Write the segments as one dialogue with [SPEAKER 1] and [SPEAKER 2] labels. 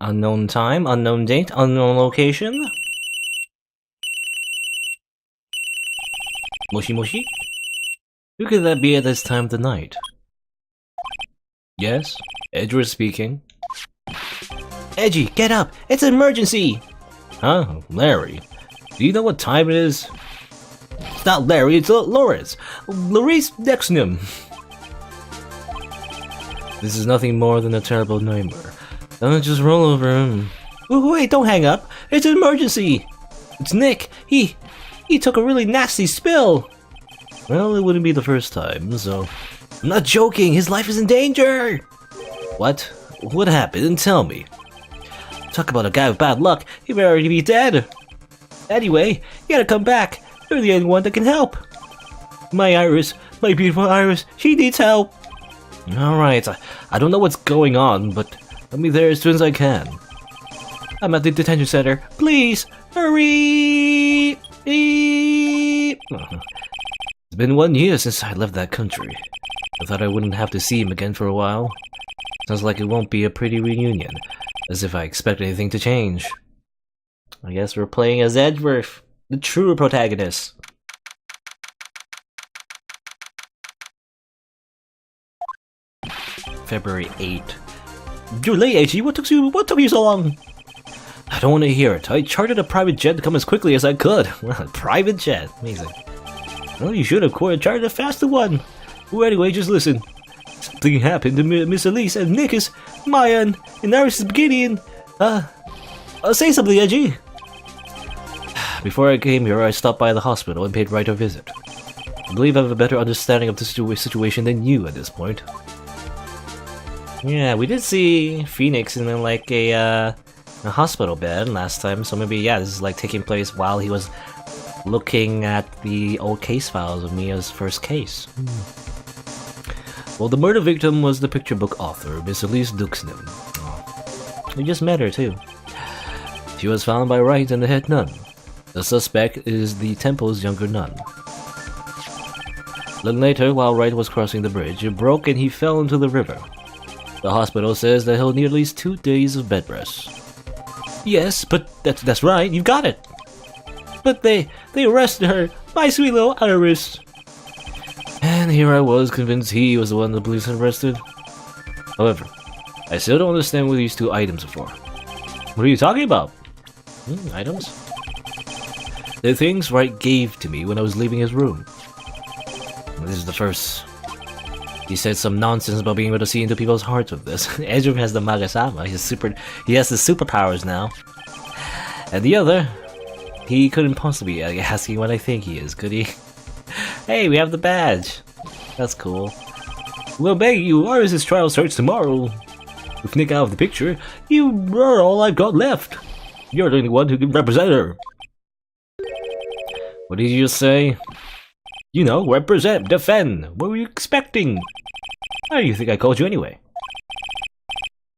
[SPEAKER 1] Unknown time, unknown date, unknown location. Moshi moshi? Who could that be at this time of the night? Yes? Edward speaking. Edgy, get up! It's an emergency! Huh? Larry? Do you know what time it is? It's not Larry, it's Loris! Larice Dexnum! This is nothing more than a terrible nightmare. Don't just roll over him. Wait, don't hang up! It's an emergency! It's Nick! He took a really nasty spill! Well, it wouldn't be the first time, so... I'm not joking! His life is in danger! What? What happened? Tell me. Talk about a guy with bad luck. He may already be dead. Anyway, you gotta come back. You're the only one that can help. My Iris, my beautiful Iris, she needs help. Alright, I don't know what's going on, but I'll be there as soon as I can. I'm at the detention center. Please, hurry! It's been 1 year since I left that country. I thought I wouldn't have to see him again for a while. Sounds like it won't be a pretty reunion, as if I expect anything to change. I guess we're playing as Edgeworth, the true protagonist. February 8th. You're late, AG. What took you so long? I don't want to hear it. I chartered a private jet to come as quickly as I could. Private jet. Amazing. Well, you should have chartered a faster one. Well, anyway, just listen. Something happened to Miss Elise and Nick, Maya, and Iris' beginning. Say something, Edgy. Before I came here, I stopped by the hospital and paid Wright a visit. I believe I have a better understanding of the situation than you at this point. Yeah, we did see Phoenix in like a hospital bed last time, so maybe yeah, this is like taking place while he was looking at the old case files of Mia's first case. Well, the murder victim was the picture book author, Miss Elise Duxnam. We just met her too. She was found by Wright and the head nun. The suspect is the temple's younger nun. Then later, while Wright was crossing the bridge, it broke and he fell into the river. The hospital says that he'll need at least 2 days of bed rest. Yes, but that's right, you got it. But they arrested her, my sweet little Iris. And here I was convinced he was the one the police had arrested. However, I still don't understand what these 2 items are for. What are you talking about? Items? They're things Wright gave to me when I was leaving his room. This is the first. He said some nonsense about being able to see into people's hearts with this. Ezra has the Magasama. He has the superpowers now. And the other, he couldn't possibly be asking what I think he is, could he? Hey, we have the badge. That's cool. Well, beg you, Iris' trial starts tomorrow. With Nick out of the picture, you are all I've got left. You're the only one who can represent her. What did you just say? You know, represent, defend. What were you expecting? How do you think I called you anyway?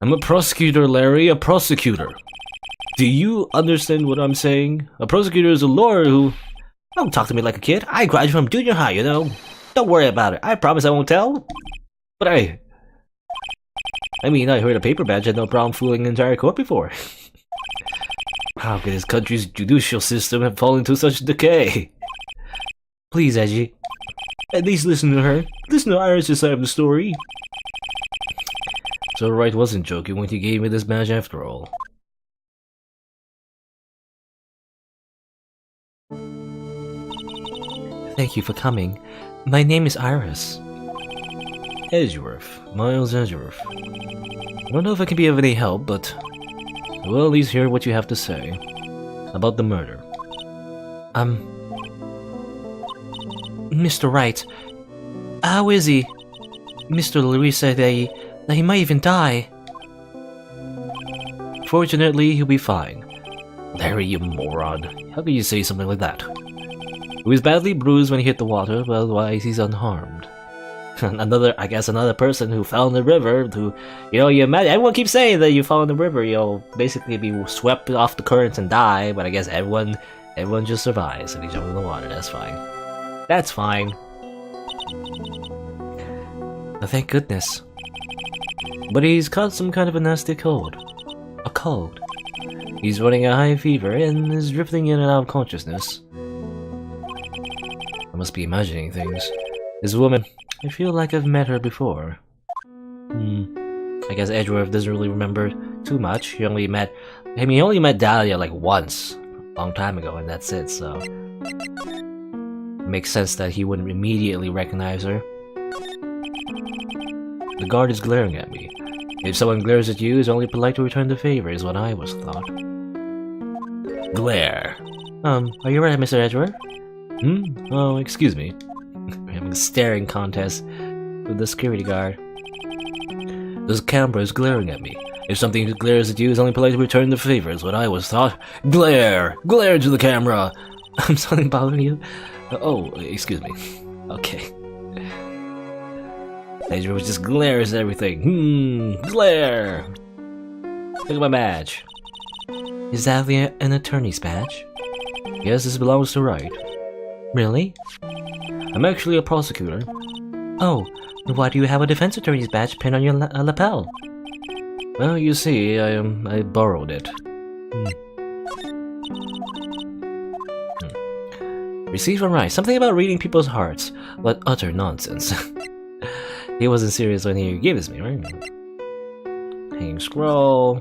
[SPEAKER 1] I'm a prosecutor, Larry, a prosecutor. Do you understand what I'm saying? A prosecutor is a lawyer who... Don't talk to me like a kid. I graduated from junior high, you know. Don't worry about it. I promise I won't tell. But I mean, I heard a paper badge had no problem fooling an entire court before. How could this country's judicial system have fallen into such decay? Please, Edgy. At least listen to her. Listen to Iris' side of the story. So Wright wasn't joking when he gave me this badge after all. Thank you for coming. My name is Iris. Edgeworth. Miles Edgeworth. I don't know if I can be of any help, but I will at least hear what you have to say about the murder. Mr. Wright. How is he? Mr. Larry said that he might even die. Fortunately, he'll be fine. Larry, you moron. How could you say something like that? He was badly bruised when he hit the water, but otherwise he's unharmed. I guess another person who fell in the river, who, you know, you imagine, everyone keeps saying that you fall in the river, you'll basically be swept off the currents and die, but I guess everyone just survives if you jump in the water, that's fine. That's fine. Oh, thank goodness. But he's caught some kind of a nasty cold. A cold. He's running a high fever and is drifting in and out of consciousness. I must be imagining things. This woman, I feel like I've met her before. I guess Edgeworth doesn't really remember too much. He only met Dahlia like once, a long time ago, and that's it, so... It makes sense that he wouldn't immediately recognize her. The guard is glaring at me. If someone glares at you, it's only polite to return the favor, is what I always thought. Glare. Are you right, Mr. Edgeworth? Oh, excuse me. We're having a staring contest with the security guard. This camera is glaring at me. If something glares at you, it's only polite to return the favor, is what I always thought. Glare! Glare to the camera! I'm something bothering you? Oh, excuse me. Okay. Edgeworth just glares at everything. Glare! Look at my badge. Is that an attorney's badge? Yes, this belongs to Wright. Really? I'm actually a prosecutor. Oh, why do you have a defense attorney's badge pinned on your lapel? Well, you see, I borrowed it. Received from Wright. Something about reading people's hearts. What utter nonsense. He wasn't serious when he gave this to me, right? Hanging scroll.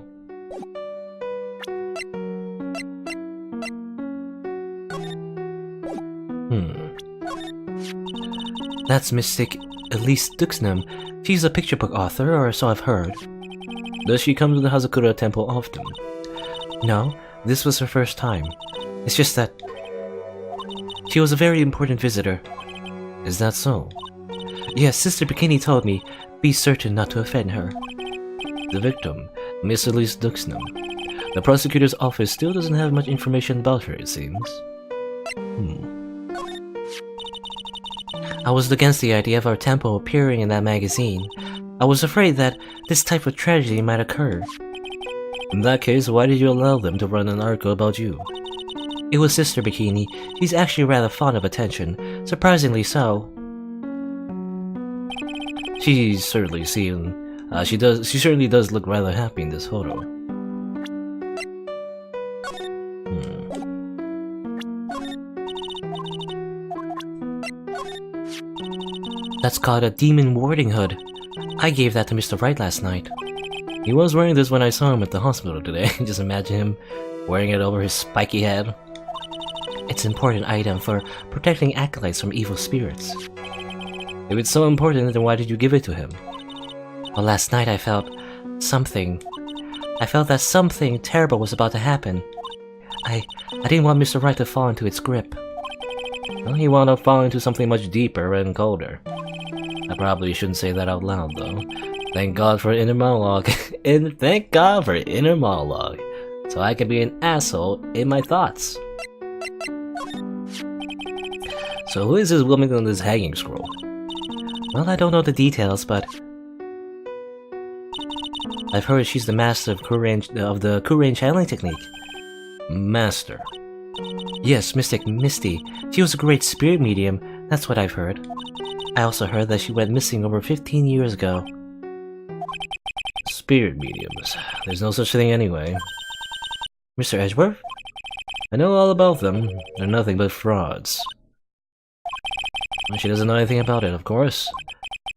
[SPEAKER 1] That's Mystic Elise Duxnam. She's a picture book author, or so I've heard. Does she come to the Hazakura temple often? No, this was her first time. It's just that she was a very important visitor. Is that so? Yes, Sister Bikini told me, be certain not to offend her. The victim, Miss Elise Duxnam. The prosecutor's office still doesn't have much information about her, it seems. I was against the idea of our temple appearing in that magazine. I was afraid that this type of tragedy might occur. In that case, why did you allow them to run an article about you? It was Sister Bikini. She's actually rather fond of attention, surprisingly so. She certainly does look rather happy in this photo. That's called a demon warding hood. I gave that to Mr. Wright last night. He was wearing this when I saw him at the hospital today. Just imagine him wearing it over his spiky head. It's an important item for protecting acolytes from evil spirits. If it's so important, then why did you give it to him? Well, last night I felt something. I felt that something terrible was about to happen. I didn't want Mr. Wright to fall into its grip. Well, he wound up falling into something much deeper and colder. I probably shouldn't say that out loud, though. Thank God for inner monologue. And thank God for inner monologue. So I can be an asshole in my thoughts. So who is this woman on this hanging scroll? Well, I don't know the details, but I've heard she's the master of the Kuren channeling technique. Master? Yes, Mystic Misty. She was a great spirit medium, that's what I've heard. I also heard that she went missing over 15 years ago. Spirit mediums. There's no such thing anyway. Mr. Edgeworth? I know all about them. They're nothing but frauds. Well, she doesn't know anything about it, of course.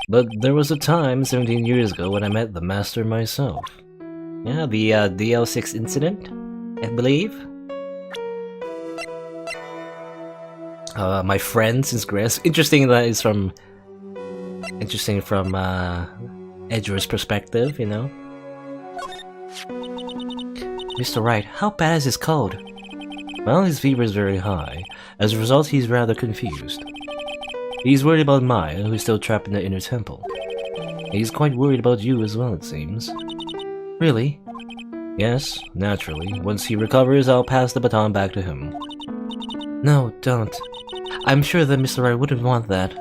[SPEAKER 1] But there was a time, 17 years ago, when I met the Master myself. Yeah, the DL6 incident, I believe. My friend since Grace. Interesting from Edgeworth's perspective, you know. Mr. Wright, how bad is his cold? Well, his fever is very high. As a result, he's rather confused. He's worried about Maya, who's still trapped in the inner temple. He's quite worried about you as well, it seems. Really? Yes, naturally. Once he recovers, I'll pass the baton back to him. No, don't. I'm sure that Mr. Wright wouldn't want that.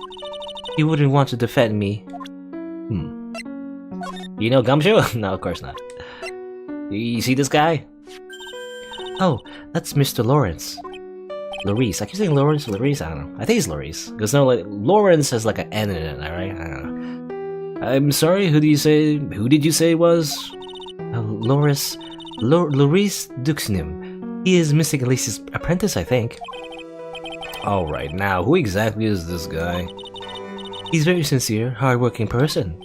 [SPEAKER 1] He wouldn't want to defend me. You know Gumshoe? No, of course not. You see this guy? Oh, that's Mr. Lawrence. Lawrence. I keep saying Lawrence or Lawrence, I don't know. I think it's Lawrence. Because no, like, Lawrence has like an N in it, right? I don't know. I'm sorry, who did you say it was? Lawrence Loris Duxnim. He is Mystic Elise's apprentice, I think. Alright, now, who exactly is this guy? He's a very sincere, hard-working person.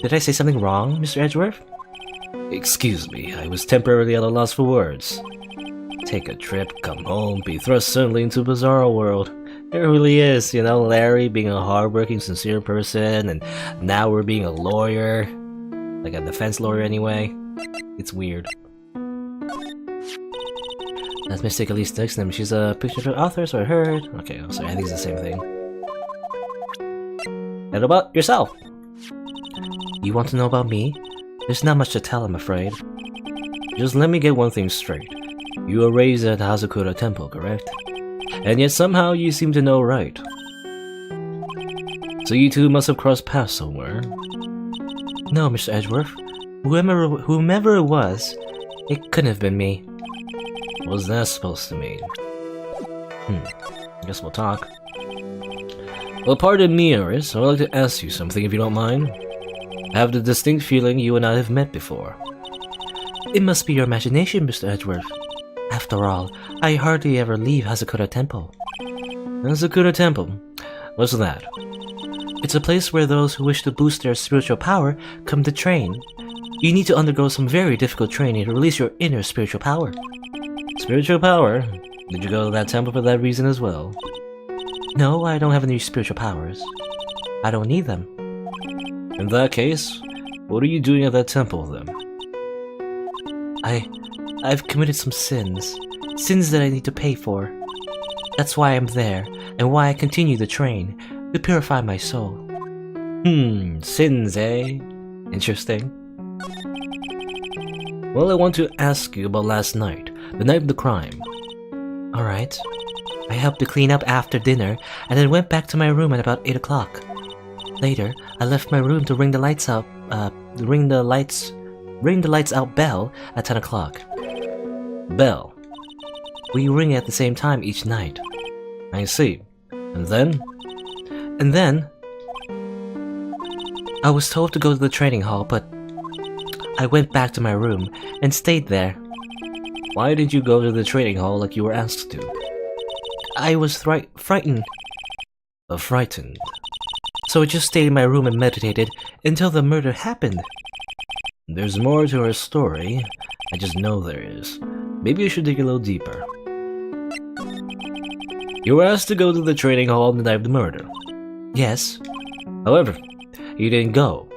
[SPEAKER 1] Did I say something wrong, Mr. Edgeworth? Excuse me, I was temporarily at a loss for words. Take a trip, come home, be thrust suddenly into a bizarre world. It really is, you know, Larry being a hard-working, sincere person, and now we're being a lawyer. Like a defense lawyer anyway. It's weird. That's Mystic Elise Duxnim. She's a picture author, so I heard. Okay, I'm sorry, I think it's the same thing. And about yourself? You want to know about me? There's not much to tell, I'm afraid. Just let me get one thing straight. You were raised at Hazakura Temple, correct? And yet somehow you seem to know Wright. So you two must have crossed paths somewhere. No, Mr. Edgeworth. Whomever it was, it couldn't have been me. What's that supposed to mean? Guess we'll talk. Well, pardon me, Iris. I'd like to ask you something if you don't mind. I have the distinct feeling you and I have met before. It must be your imagination, Mr. Edgeworth. After all, I hardly ever leave Hazakura Temple. Hazakura Temple? What's that? It's a place where those who wish to boost their spiritual power come to train. You need to undergo some very difficult training to release your inner spiritual power. Spiritual power? Did you go to that temple for that reason as well? No, I don't have any spiritual powers. I don't need them. In that case, what are you doing at that temple then? I've committed some sins. Sins that I need to pay for. That's why I'm there, and why I continue to train, to purify my soul. Sins, eh? Interesting. Well, I want to ask you about last night, the night of the crime. Alright. I helped to clean up after dinner, and then went back to my room at about 8 o'clock. Later, I left my room to ring the lights out bell at 10 o'clock. Bell. We ring at the same time each night. I see. And then? And then, I was told to go to the training hall, but I went back to my room and stayed there. Why did you go to the training hall like you were asked to? I was frightened. Frightened. So I just stayed in my room and meditated until the murder happened. There's more to her story. I just know there is. Maybe I should dig a little deeper. You were asked to go to the training hall on the night of the murder. Yes. However, you didn't go.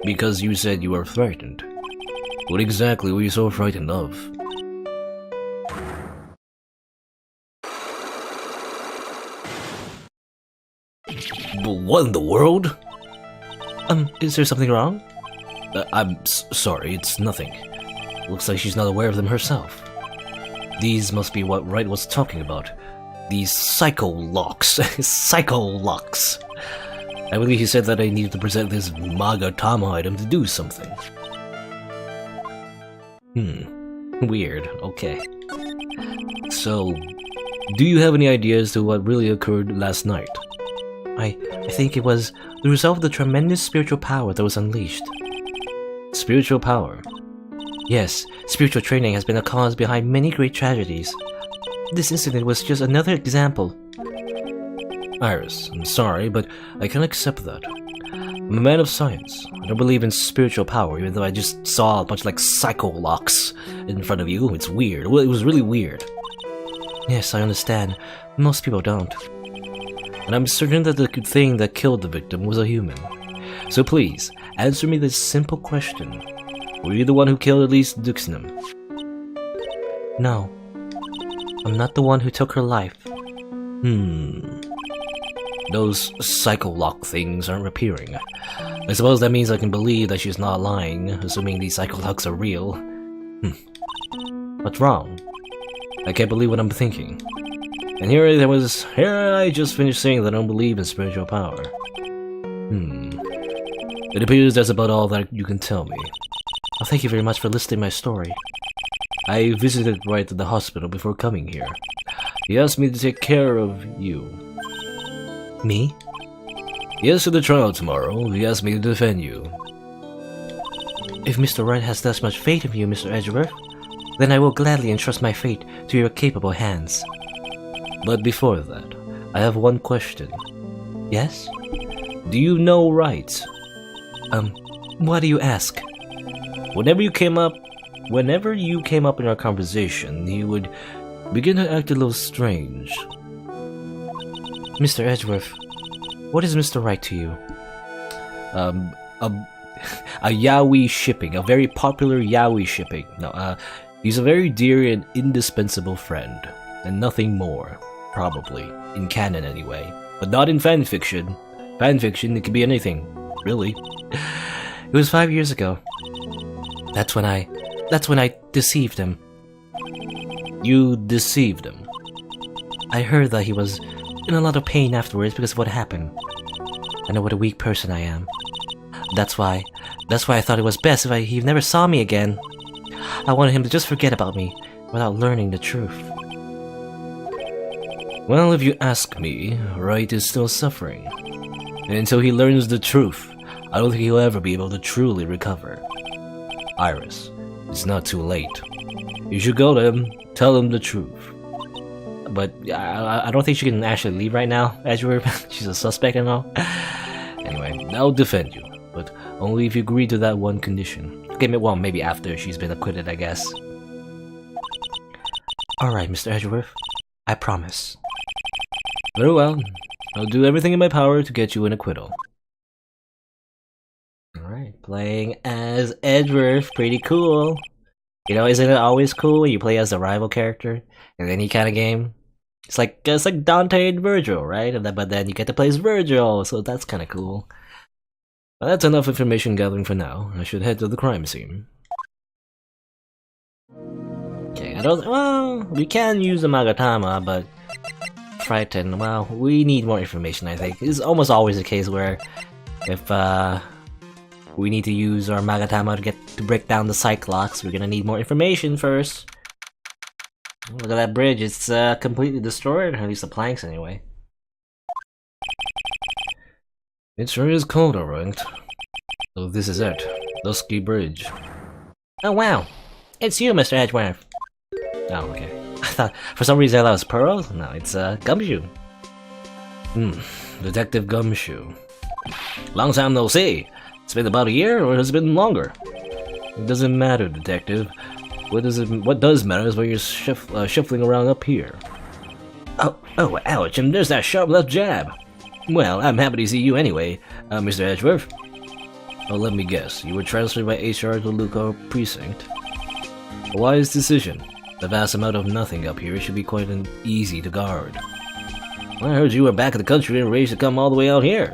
[SPEAKER 1] Because you said you were frightened. What exactly were you so frightened of? But what in the world? Is there something wrong? I'm sorry, it's nothing. Looks like she's not aware of them herself. These must be what Wright was talking about. These psycho-locks. Psycho-locks. I believe he said that I needed to present this Magatama item to do something. Weird. Okay. So, do you have any ideas to what really occurred last night? I think it was the result of the tremendous spiritual power that was unleashed. Spiritual power? Yes, spiritual training has been a cause behind many great tragedies. This incident was just another example. Iris, I'm sorry, but I can't accept that. I'm a man of science. I don't believe in spiritual power, even though I just saw a bunch of like psycho-locks in front of you. It's weird. Well, it was really weird. Yes, I understand. Most people don't. And I'm certain that the thing that killed the victim was a human. So please, answer me this simple question. Were you the one who killed Elise Duxnim? No. I'm not the one who took her life. Those psycho-lock things aren't appearing. I suppose that means I can believe that she's not lying, assuming these psycho-locks are real. What's wrong? I can't believe what I'm thinking. And here I just finished saying that I don't believe in spiritual power. It appears that's about all that you can tell me. Well, thank you very much for listening to my story. I visited Wright at the hospital before coming here. He asked me to take care of you. Me? Yes, at the trial tomorrow, he asked me to defend you. If Mr. Wright has thus much faith in you, Mr. Edgeworth, then I will gladly entrust my fate to your capable hands. But before that, I have one question. Yes? Do you know Wright? Why do you ask? Whenever you came up in our conversation, he would begin to act a little strange. Mr. Edgeworth, what is Mr. Wright to you? A yaoi shipping, a very popular yaoi shipping. No, he's a very dear and indispensable friend, and nothing more, probably, in canon anyway. But not in fanfiction. Fanfiction, it could be anything, really. It was 5 years ago. That's when I deceived him. You deceived him? I heard that he was in a lot of pain afterwards because of what happened. I know what a weak person I am. That's why I thought it was best if he never saw me again. I wanted him to just forget about me without learning the truth. Well, if you ask me, Wright is still suffering. And until he learns the truth, I don't think he'll ever be able to truly recover. Iris, it's not too late. You should go to him, tell him the truth. But I don't think she can actually leave right now, Edgeworth. She's a suspect and all. Anyway, I'll defend you, but only if you agree to that one condition. Okay, well, maybe after she's been acquitted, I guess. Alright, Mr. Edgeworth. I promise. Very well. I'll do everything in my power to get you an acquittal. Alright, playing as Edgeworth. Pretty cool. You know, isn't it always cool when you play as a rival character in any kind of game? It's like Dante and Virgil, right? But then you get to play as Virgil, so that's kind of cool. Well, that's enough information gathering for now. I should head to the crime scene. Okay, well, we can use the Magatama, but frightened, well, we need more information, I think. It's almost always the case where if we need to use our Magatama to break down the Cyclops, we're gonna need more information first. Look at that bridge, it's completely destroyed, or at least the planks anyway. It sure is cold, alright. So this is it, Dusky Bridge. Oh wow, it's you, Mr. Edgeworth. Oh, okay. I thought, for some reason, that was Pearl? No, it's Gumshoe. Detective Gumshoe. Long time no see. It's been about a year, or has it been longer? It doesn't matter, Detective. What does matter is where you're shuffling around up here. Oh, ouch, and there's that sharp left jab. Well, I'm happy to see you anyway, Mr. Edgeworth. Oh, let me guess, you were transferred by HR to Luca Precinct. A wise decision. The vast amount of nothing up here should be quite easy to guard. Well, I heard you were back in the country and arranged to come all the way out here.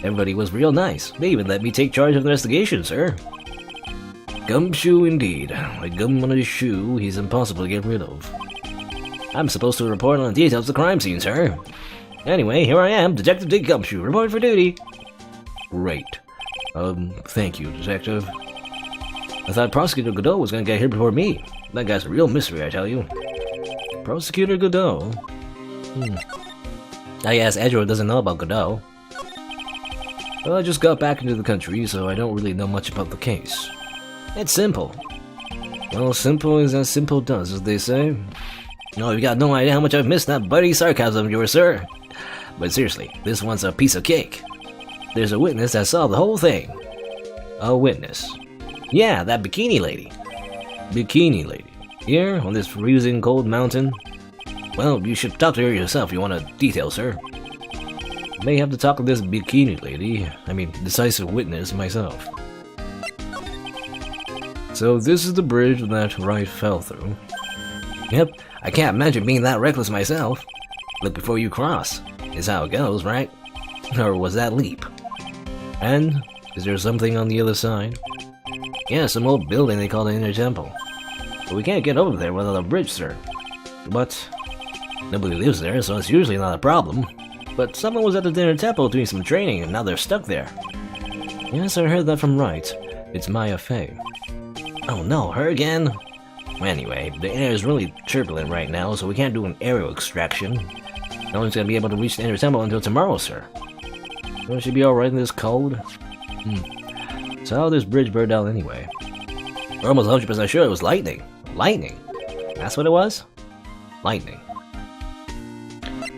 [SPEAKER 1] Everybody was real nice. They even let me take charge of the investigation, sir. Gumshoe indeed. Like gum on his shoe, he's impossible to get rid of. I'm supposed to report on the details of the crime scene, sir. Anyway, here I am, Detective Dick Gumshoe, reporting for duty. Great. Thank you, Detective. I thought Prosecutor Godot was gonna get here before me. That guy's a real mystery, I tell you. Prosecutor Godot? I guess Edgeworth doesn't know about Godot. Well, I just got back into the country, so I don't really know much about the case. It's simple. Well, simple is as simple does, as they say. No, you got no idea how much I've missed that buddy sarcasm of yours, sir. But seriously, this one's a piece of cake. There's a witness that saw the whole thing. A witness? Yeah, that bikini lady. Bikini lady? Here, on this freezing cold mountain? Well, you should talk to her yourself if you want a detail, sir. I may have to talk to this bikini lady, decisive witness myself. So this is the bridge that Wright fell through. Yep, I can't imagine being that reckless myself. Look before you cross, is how it goes, right? Or was that leap? And, is there something on the other side? Yeah, some old building they call the Inner Temple. But we can't get over there without a bridge, sir. But nobody lives there, so it's usually not a problem. But someone was at the Inner Temple doing some training, and now they're stuck there. Yes, I heard that from Wright. It's Maya Fey. Oh no, her again? Anyway, the air is really turbulent right now, so we can't do an aerial extraction. No one's gonna be able to reach the Inner Temple until tomorrow, sir. Won't she be alright in this cold? So how did this bridge burn down anyway? We're almost 100% sure it was lightning. Lightning? That's what it was? Lightning.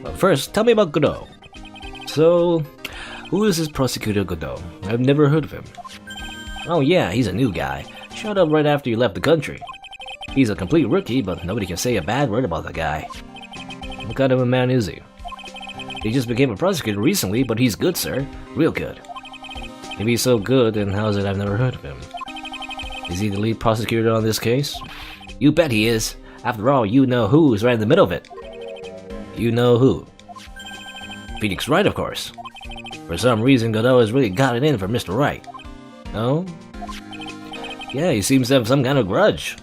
[SPEAKER 1] But first, tell me about Godot. So, who is this Prosecutor Godot? I've never heard of him. Oh yeah, he's a new guy. Showed up right after you left the country. He's a complete rookie, but nobody can say a bad word about the guy. What kind of a man is he? He just became a prosecutor recently, but he's good, sir. Real good. If he's so good, then how is it I've never heard of him? Is he the lead prosecutor on this case? You bet he is. After all, you know who is right in the middle of it. You know who? Phoenix Wright, of course. For some reason, Godot has really got it in for Mr. Wright. No? Yeah, he seems to have some kind of grudge.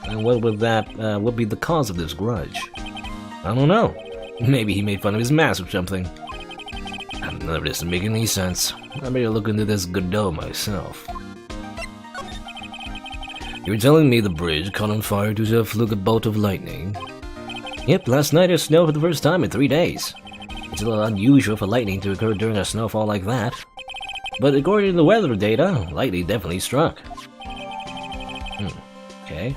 [SPEAKER 1] And what would be the cause of this grudge? I don't know. Maybe he made fun of his mask or something. None of this doesn't make any sense. I better look into this Godot myself. You're telling me the bridge caught on fire due to a fluke bolt of lightning? Yep, last night it snowed for the first time in 3 days. It's a little unusual for lightning to occur during a snowfall like that. But according to the weather data, lightning definitely struck. Okay.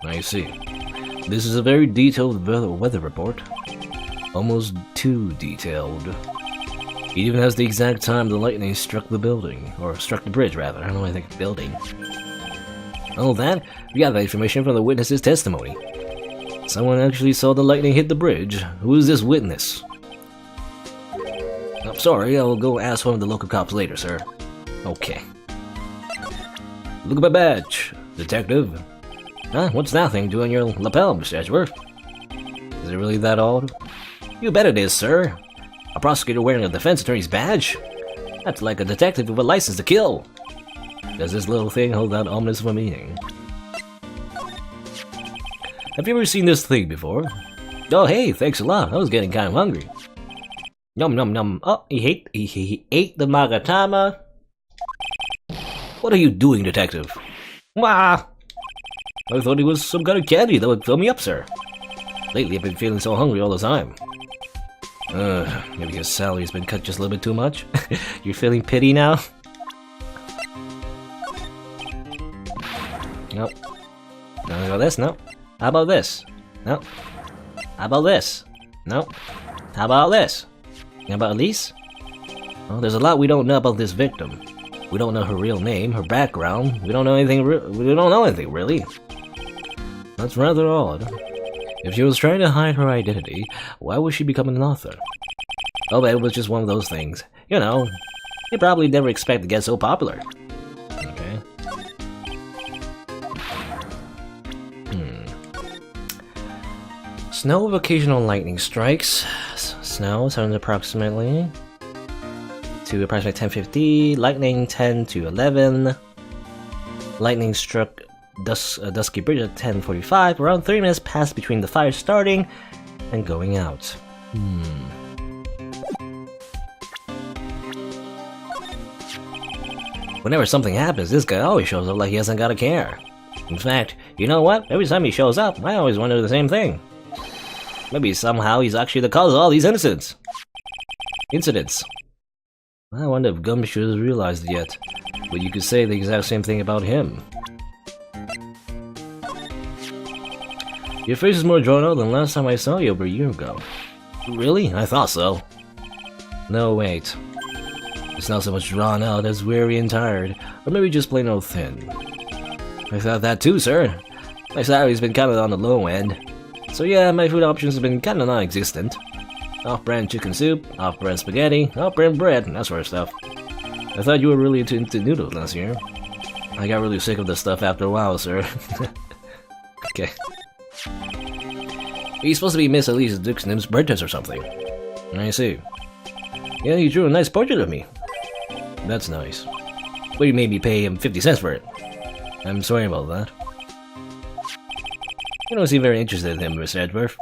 [SPEAKER 1] I see. This is a very detailed weather report. Almost too detailed. It even has the exact time the lightning struck the building. Or struck the bridge, rather. I don't know, I think building. All that? We got that information from the witness's testimony. Someone actually saw the lightning hit the bridge. Who is this witness? I'm sorry, I'll go ask one of the local cops later, sir. Okay. Look at my badge, detective. Huh? What's that thing doing your lapel, Mr. Edgeworth? Is it really that old? You bet it is, sir. A prosecutor wearing a defense attorney's badge? That's like a detective with a license to kill. Does this little thing hold that ominous of a meaning? Have you ever seen this thing before? Oh hey, thanks a lot. I was getting kind of hungry. Yum yum yum. Oh, he ate the magatama. What are you doing, detective? Wah! I thought it was some kind of candy that would fill me up, sir. Lately I've been feeling so hungry all the time. Maybe your salary's been cut just a little bit too much? You're feeling pity now? Nope. How about this? Nope. How about this? Nope. How about this? Nope. How about this? How about Elise? Well, there's a lot we don't know about this victim. We don't know her real name, her background. We don't know anything. We don't know anything really. That's rather odd. If she was trying to hide her identity, why was she becoming an author? Oh, but it was just one of those things. You know, you probably never expect to get so popular. Okay. Snow with occasional lightning strikes. Snow sounds approximately to approximately 10:50. Lightning 10 to 11. Lightning struck Dusky Bridge at 10:45. Around 30 minutes passed between the fire starting and going out. Whenever something happens, this guy always shows up like he hasn't got a care. In fact, you know what? Every time he shows up, I always wonder the same thing. Maybe somehow he's actually the cause of all these incidents. I wonder if Gumshoe has realized it yet, but you could say the exact same thing about him. Your face is more drawn out than last time I saw you over a year ago. Really? I thought so. No, wait. It's not so much drawn out as weary and tired, or maybe just plain old thin. I thought that too, sir. My salary's been kinda on the low end. So yeah, my food options have been kinda non-existent. Off-brand chicken soup, off-brand spaghetti, off-brand bread, and that sort of stuff. I thought you were really into noodles last year. I got really sick of this stuff after a while, sir. Okay. He's supposed to be Miss Elise Dixon's apprentice or something. I see. Yeah, he drew a nice portrait of me. That's nice. But you made me pay him 50 cents for it. I'm sorry about that. You don't seem very interested in him, Mr. Edgeworth.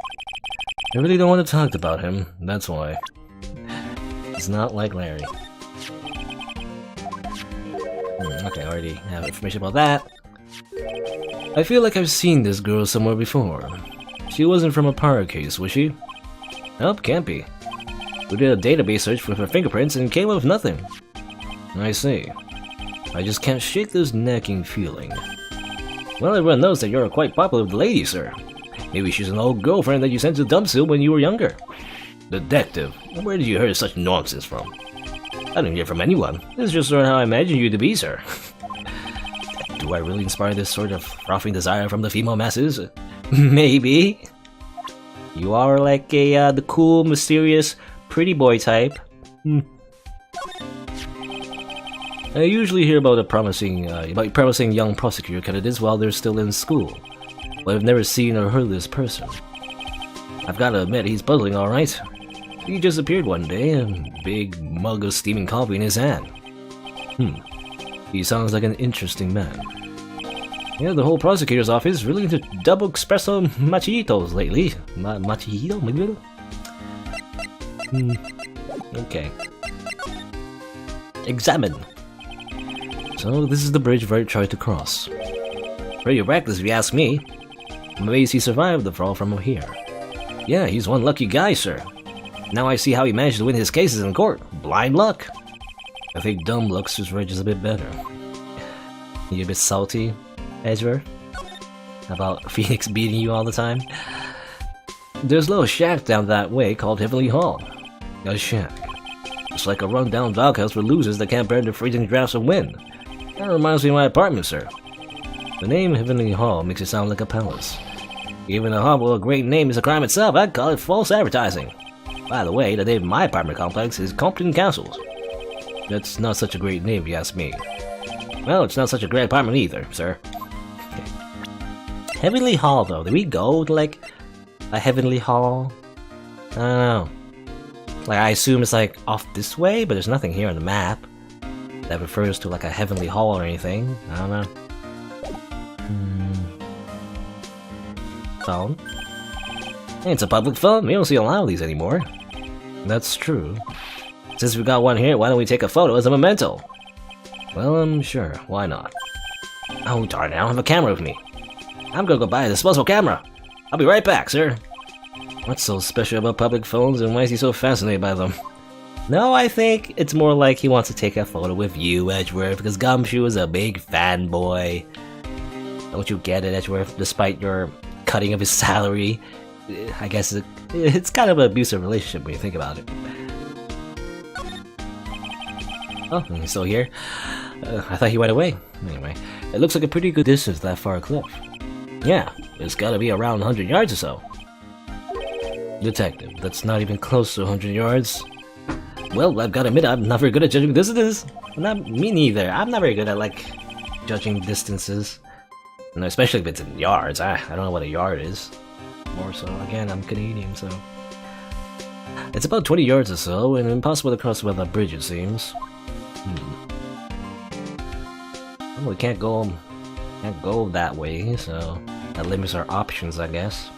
[SPEAKER 1] I really don't want to talk about him, that's why. It's not like Larry. Okay, I already have information about that. I feel like I've seen this girl somewhere before. She wasn't from a pirate case, was she? Nope, can't be. We did a database search with her fingerprints and came up with nothing. I see. I just can't shake this nagging feeling. Well, everyone knows that you're quite popular with the ladies, sir. Maybe she's an old girlfriend that you sent to dumpster when you were younger. Detective, where did you hear such nonsense from? I didn't hear from anyone. This is just sort of how I imagine you to be, sir. Do I really inspire this sort of frothing desire from the female masses? Maybe. You are like the cool, mysterious, pretty boy type. I usually hear about promising young prosecutor candidates while they're still in school, but I've never seen or heard of this person. I've gotta admit, he's puzzling, alright. He just appeared one day, a big mug of steaming coffee in his hand. He sounds like an interesting man. Yeah, the whole prosecutor's office is really into double espresso machitos lately. Machito? Okay. Examine. So this is the bridge Wright tried to cross. Pretty reckless if you ask me. I'm amazed he survived the fall from here. Yeah, he's one lucky guy, sir. Now I see how he managed to win his cases in court. Blind luck. I think dumb luck suits Wright just a bit better. You a bit salty, Edgeworth? About Phoenix beating you all the time? There's a little shack down that way called Heavenly Hall. A shack. It's like a run-down doghouse for losers that can't bear the freezing drafts of wind. That reminds me of my apartment, sir. The name Heavenly Hall makes it sound like a palace. Even a humble, great name is a crime itself. I'd call it false advertising. By the way, the name of my apartment complex is Compton Castles. That's not such a great name, if you ask me. Well, it's not such a great apartment either, sir. Okay. Heavenly Hall, though. Did we go to, like, a Heavenly Hall? I don't know. Like, I assume it's, like, off this way, but there's nothing here on the map that refers to, like, a Heavenly Hall or anything. I don't know. Phone? Hey, it's a public phone. We don't see a lot of these anymore. That's true. Since we got one here, why don't we take a photo as a memento? Well, sure. Why not? Oh, darn it. I don't have a camera with me. I'm gonna go buy a disposable camera. I'll be right back, sir. What's so special about public phones, and why is he so fascinated by them? No, I think it's more like he wants to take a photo with you, Edgeworth, because Gumshoe is a big fanboy. Don't you get it, Edgeworth? Despite your cutting of his salary, I guess it's kind of an abusive relationship when you think about it. Oh, he's still here? I thought he went away. Anyway, it looks like a pretty good distance that far cliff. Yeah, it's gotta be around 100 yards or so. Detective, that's not even close to 100 yards. Well, I've gotta admit, I'm not very good at judging distances. Not me neither. I'm not very good at, like, judging distances. And especially if it's in yards. I don't know what a yard is. More so, again, I'm Canadian, so... It's about 20 yards or so, and impossible to cross with a bridge, it seems. Well, we can't go that way, so that limits our options, I guess.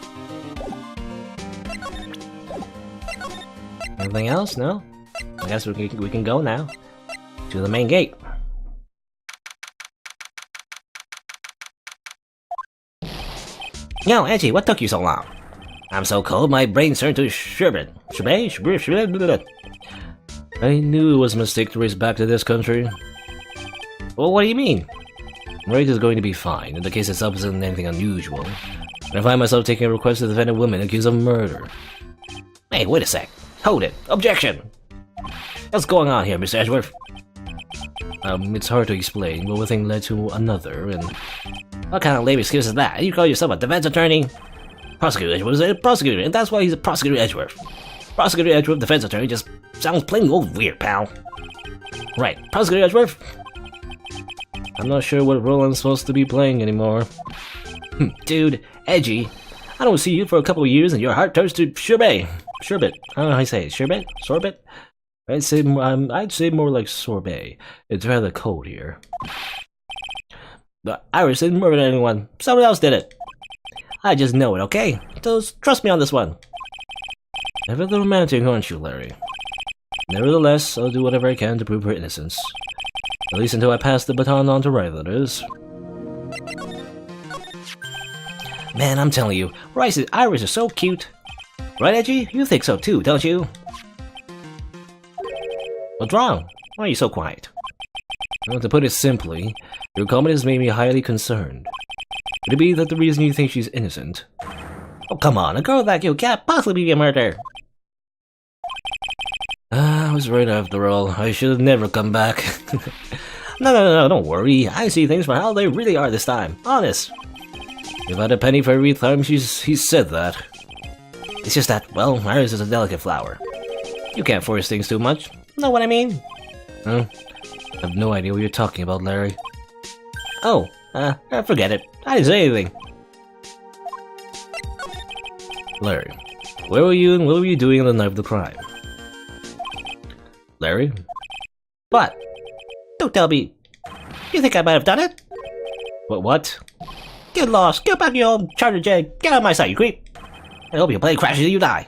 [SPEAKER 1] Anything else? No? I guess we can go now to the main gate. Yo, Edgy, what took you so long? I'm so cold, my brain turned to sherbet. Sherbet? I knew it was a mistake to race back to this country. Well, what do you mean? Wright is going to be fine, and the case itself isn't anything unusual. And I find myself taking a request to defend a woman accused of murder. Hey, wait a sec. Hold it. Objection! What's going on here, Mr. Edgeworth? It's hard to explain, but one thing led to another, and... What kind of lame excuse is that? You call yourself a defense attorney? Prosecutor Edgeworth is a prosecutor, and that's why he's a Prosecutor Edgeworth. Prosecutor Edgeworth, defense attorney, just sounds plain old weird, pal. Right, Prosecutor Edgeworth? I'm not sure what role I'm supposed to be playing anymore. Dude, Edgy, I don't see you for a couple of years and your heart turns to sherbet. Sherbet. I don't know how you say it. Sherbet? Sorbet? I'd say more like sorbet. It's rather cold here. The Irish didn't murder anyone. Someone else did it. I just know it, okay? So trust me on this one. Never the romantic, aren't you, Larry? Nevertheless, I'll do whatever I can to prove her innocence. At least until I pass the baton on to Wright, that is. Man, I'm telling you, Irish are so cute. Right, Edgy? You think so too, don't you? What's wrong? Why are you so quiet? Well, to put it simply, your comment has made me highly concerned. Could it be that the reason you think she's innocent? Oh, come on, a girl like you can't possibly be a murderer! I was right after all. I should have never come back. No, don't worry. I see things for how they really are this time. Honest. You've had a penny for every time he's said that. It's just that, well, Iris is a delicate flower. You can't force things too much. Know what I mean? I have no idea what you're talking about, Larry. Oh, forget it. I didn't say anything. Larry, where were you and what were you doing on the night of the crime? Larry? What? Don't tell me. You think I might have done it? What? Get lost. Get back in your own charter jet. Get out of my sight, you creep. I hope your plane crashes and you die.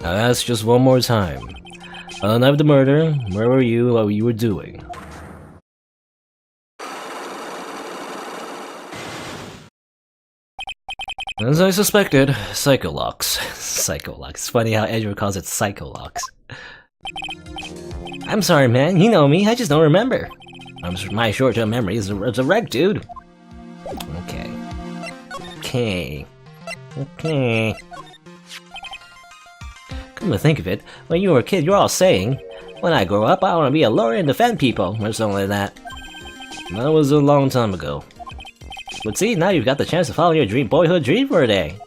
[SPEAKER 1] Now that's just one more time. On the night of the murder, where were you, what you were doing? As I suspected, Psycholocks. Psycholocks. It's funny how Edward calls it Psycholocks. I'm sorry, man. You know me. I just don't remember. My short-term memory is a wreck, dude. Okay. Come to think of it, when you were a kid, you were all saying, when I grow up, I want to be a lawyer and defend people, or something like that. That was a long time ago. But see, now you've got the chance to follow your boyhood dream for a day.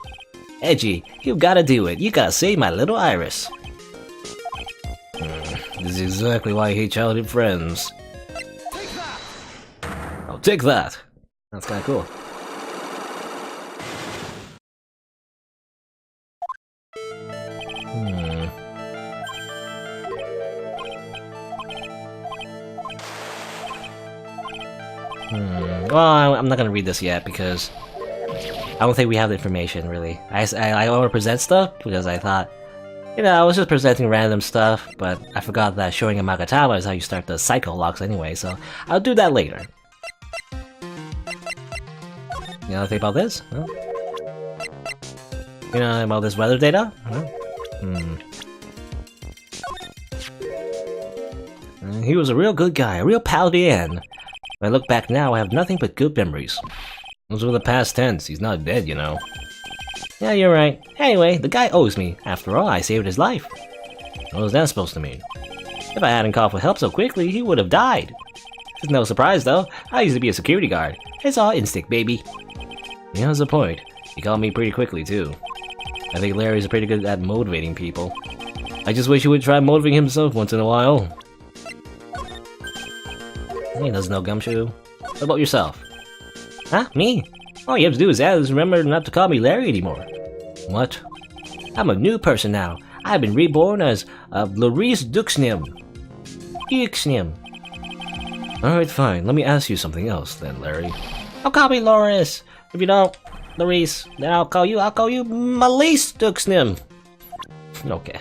[SPEAKER 1] Edgy, you've gotta do it. You gotta save my little Iris. This is exactly why I hate childhood friends. I'll take that! That's kinda cool. Well, I'm not gonna read this yet because I don't think we have the information, really. I want to present stuff because I thought, you know, I was just presenting random stuff, but I forgot that showing a Magatama is how you start the Psycho Locks anyway, so I'll do that later. You know anything about this? Huh? You know anything about this weather data? Huh? He was a real good guy, a real pal to the end. When I look back now, I have nothing but good memories. Those were the past tense, he's not dead, you know. Yeah, you're right. Anyway, the guy owes me. After all, I saved his life. What was that supposed to mean? If I hadn't called for help so quickly, he would have died. It's no surprise though, I used to be a security guard. It's all instinct, baby. He has a point. He called me pretty quickly too. I think Larry's pretty good at motivating people. I just wish he would try motivating himself once in a while. He doesn't know Gumshoe. What about yourself? Huh? Me? All you have to do is remember not to call me Larry anymore. What? I'm a new person now. I've been reborn as Laurice Duxnim. Alright, fine. Let me ask you something else then, Larry. I'll call me Loris. If you don't, Laurice, then I'll call you Malise Duxnim. Okay.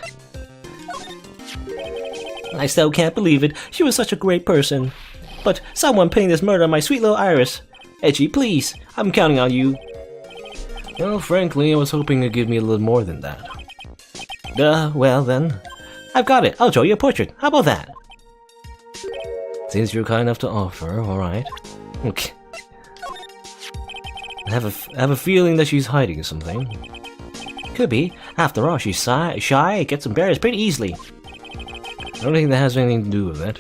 [SPEAKER 1] I still can't believe it. She was such a great person. But someone pinning this murder on my sweet little Iris. Edgy, please. I'm counting on you. Well, frankly, I was hoping you'd give me a little more than that. Well then. I've got it. I'll draw you a portrait. How about that? Since you're kind enough to offer, alright. Okay. I have a feeling that she's hiding something. Could be. After all, she's shy, gets embarrassed pretty easily. I don't think that has anything to do with it.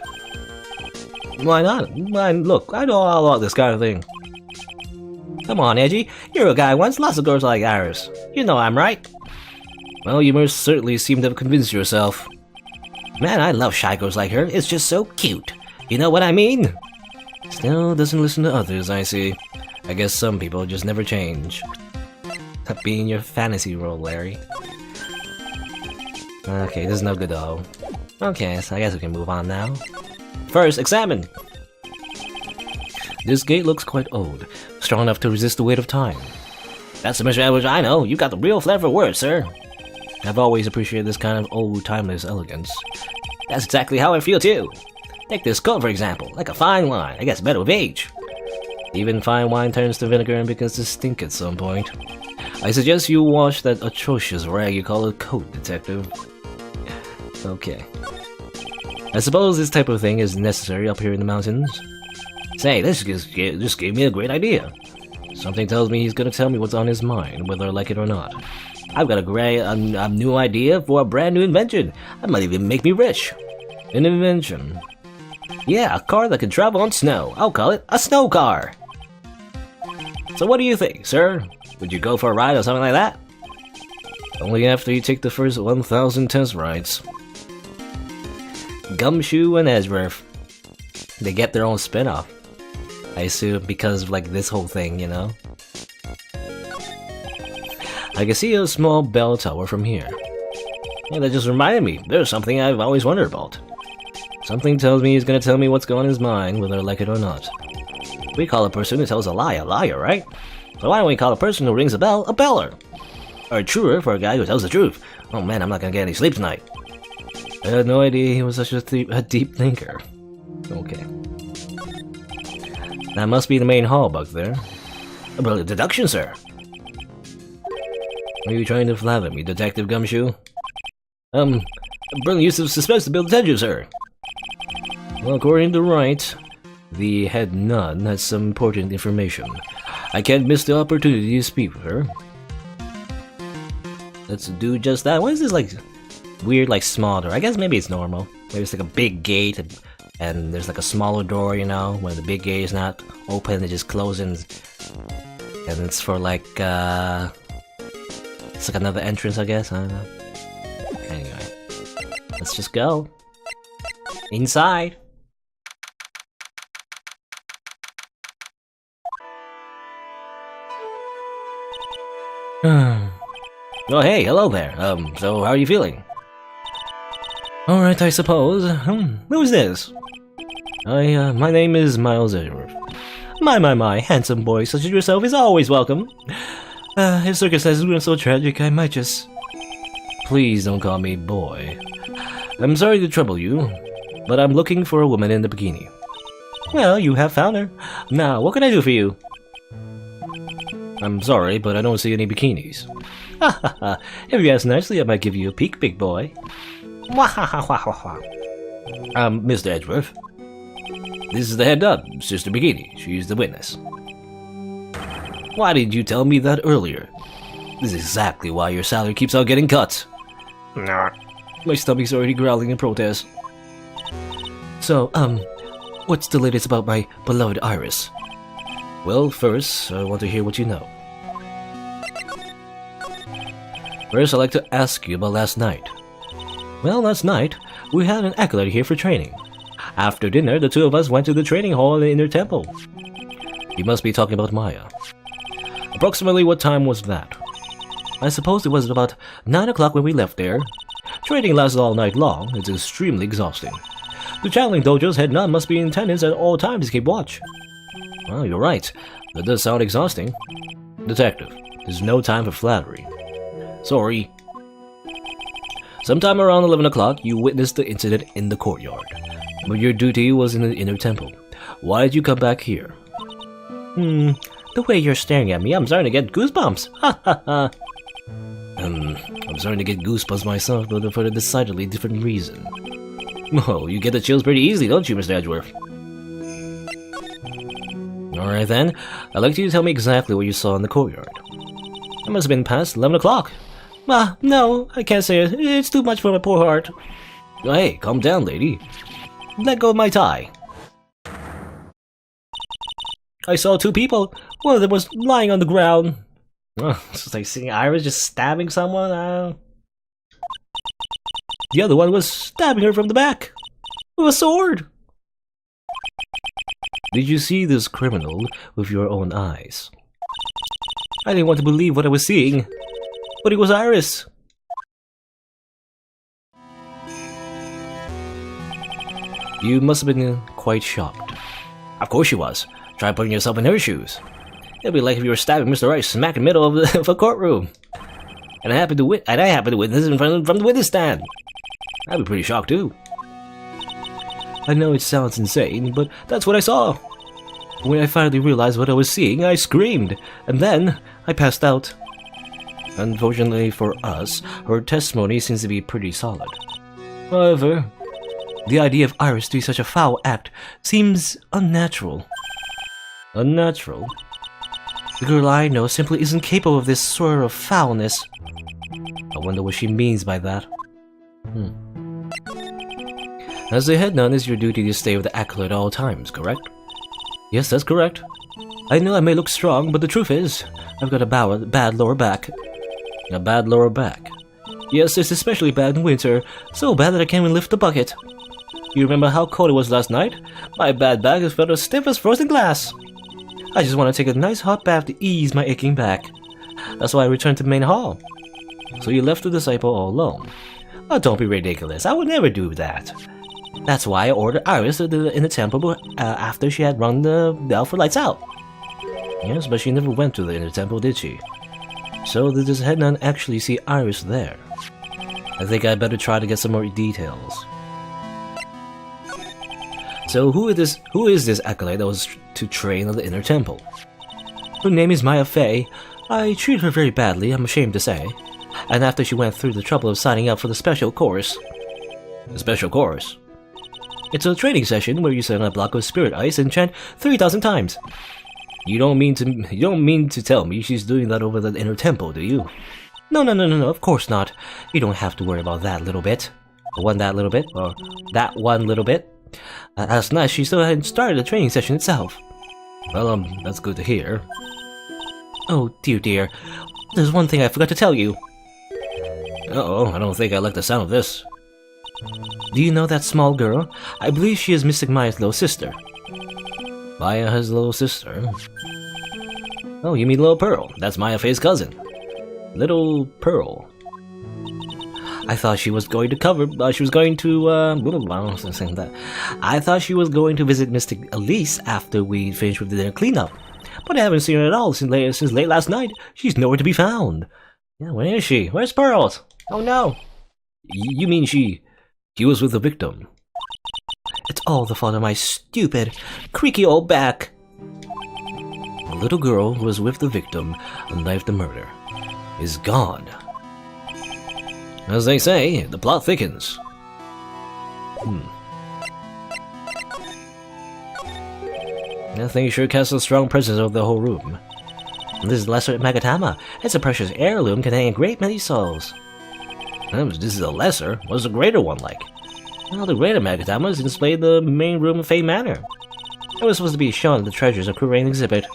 [SPEAKER 1] Why not? Look, I know all about this kind of thing. Come on, Edgy. You're a guy once. Lots of girls like Iris. You know I'm right. Well, you most certainly seem to have convinced yourself. Man, I love shy girls like her. It's just so cute. You know what I mean? Still doesn't listen to others, I see. I guess some people just never change. That being your fantasy role, Larry. Okay, this is no good though. Okay, so I guess we can move on now. First, examine! This gate looks quite old, strong enough to resist the weight of time. That's the Mr. Edwards I know. You got the real flair for words, sir. I've always appreciated this kind of old, timeless elegance. That's exactly how I feel too. Take this coat, for example, like a fine wine. It gets better with age. Even fine wine turns to vinegar and begins to stink at some point. I suggest you wash that atrocious rag you call a coat, detective. Okay. I suppose this type of thing is necessary up here in the mountains. Say, this just gave me a great idea. Something tells me he's gonna tell me what's on his mind, whether I like it or not. I've got a new idea for a brand new invention. That might even make me rich. An invention? Yeah, a car that can travel on snow. I'll call it a snow car. So what do you think, sir? Would you go for a ride or something like that? Only after you take the first 1,000 test rides. Gumshoe and Edgeworth. They get their own spin-off. I assume because of like this whole thing, you know? I can see a small bell tower from here. Yeah, that just reminded me. There's something I've always wondered about. Something tells me he's gonna tell me what's going on in his mind, whether I like it or not. We call a person who tells a liar, right? So why don't we call a person who rings a bell, a beller? Or truer for a guy who tells the truth. Oh man, I'm not gonna get any sleep tonight. I had no idea he was such a deep thinker. Okay. That must be the main hall back there. A brilliant deduction, sir. Are you trying to flatter me, Detective Gumshoe? A brilliant use of suspense to build attention, sir. Well, according to Wright, the head nun has some important information. I can't miss the opportunity to speak with her. Let's do just that. What is this, like, weird, like, small door? I guess maybe it's normal. Maybe it's like a big gate, and there's like a smaller door, you know, when the big gate is not open, it just closes, and it's for like, it's like another entrance, I guess, I don't know. Anyway, let's just go. Inside. Oh hey, hello there. So how are you feeling? Alright, I suppose. Who's this? My name is Miles Edgeworth. My, handsome boy such as yourself is always welcome. If circumstances were so tragic, I might just... Please don't call me boy. I'm sorry to trouble you, but I'm looking for a woman in the bikini. Well, you have found her. Now, what can I do for you? I'm sorry, but I don't see any bikinis. If you ask nicely, I might give you a peek, big boy. Mr. Edgeworth. This is the head up, Sister Bikini. She's the witness. Why didn't you tell me that earlier? This is exactly why your salary keeps on getting cut. Nah. My stomach's already growling in protest. So, what's the latest about my beloved Iris? Well, first, I want to hear what you know. First, I'd like to ask you about last night. Well, last night, we had an acolyte here for training. After dinner, the two of us went to the training hall in the inner temple. You must be talking about Maya. Approximately what time was that? I suppose it was about 9 o'clock when we left there. Training lasts all night long. It's extremely exhausting. The channeling dojo's head nun must be in attendance at all times to keep watch. Well, you're right. That does sound exhausting. Detective, there's no time for flattery. Sorry. Sometime around 11 o'clock, you witnessed the incident in the courtyard. But your duty was in the inner temple. Why did you come back here? The way you're staring at me, I'm starting to get goosebumps. Ha ha ha. I'm starting to get goosebumps myself, but for a decidedly different reason. Oh, you get the chills pretty easily, don't you, Mr. Edgeworth? Alright then, I'd like you to tell me exactly what you saw in the courtyard. It must have been past 11 o'clock. No, I can't say it. It's too much for my poor heart. Hey, calm down, lady. Let go of my tie. I saw two people. One of them was lying on the ground. It's just like seeing Iris just stabbing someone. The other one was stabbing her from the back with a sword. Did you see this criminal with your own eyes? I didn't want to believe what I was seeing, but it was Iris. You must have been quite shocked. Of course she was. Try putting yourself in her shoes. It'd be like if you were stabbing Mr. Wright smack in the middle of a courtroom. And I happened to witness it from the witness stand. I'd be pretty shocked too. I know it sounds insane, but that's what I saw. When I finally realized what I was seeing, I screamed, and then I passed out. Unfortunately for us, her testimony seems to be pretty solid. However, The idea of Iris doing such a foul act seems unnatural. Unnatural? The girl I know simply isn't capable of this sort of foulness. I wonder what she means by that. As the head nun, it's your duty to stay with the acolyte at all times, correct? Yes, that's correct. I know I may look strong, but the truth is, I've got a bad lower back. A bad lower back? Yes, it's especially bad in winter, so bad that I can't even lift the bucket. You remember how cold it was last night? My bad back has felt as stiff as frozen glass. I just want to take a nice hot bath to ease my aching back. That's why I returned to the main hall. So you left the disciple all alone. Oh, don't be ridiculous. I would never do that. That's why I ordered Iris in the temple after she had rung the bell for lights out. Yes, but she never went to the inner temple, did she? So did this head nun actually see Iris there? I think I'd better try to get some more details. So who is this acolyte that was to train at the inner temple? Her name is Maya Fey. I treated her very badly, I'm ashamed to say. And after she went through the trouble of signing up for the special course. The special course? It's a training session where you sit on a block of spirit ice and chant 3,000 times. You don't mean to tell me she's doing that over the inner temple, do you? No, of course not. You don't have to worry about that little bit. Or that one little bit. Last night she still hadn't started the training session itself. Well, that's good to hear. Oh, dear. There's one thing I forgot to tell you. Uh-oh, I don't think I like the sound of this. Do you know that small girl? I believe she is Mystic Maya's little sister. Maya has a little sister? Oh, you mean Little Pearl. That's Maya Fey's cousin. Little Pearl. I thought she was going to I thought she was going to visit Mystic Elise after we finished with the dinner cleanup. But I haven't seen her at all since late last night. She's nowhere to be found. Yeah, where is she? Where's Pearls? Oh no! You mean she was with the victim? It's all the fault of my stupid, creaky old back. The little girl who was with the victim on the night of the murder is gone. As they say, the plot thickens. That thing sure casts a strong presence over the whole room. This is Lesser Magatama. It's a precious heirloom containing a great many souls. This is a lesser. What's the greater one like? Well, the greater Magatama is displayed in the main room of Fey Manor. It was supposed to be shown at the Treasures of Kurain exhibit,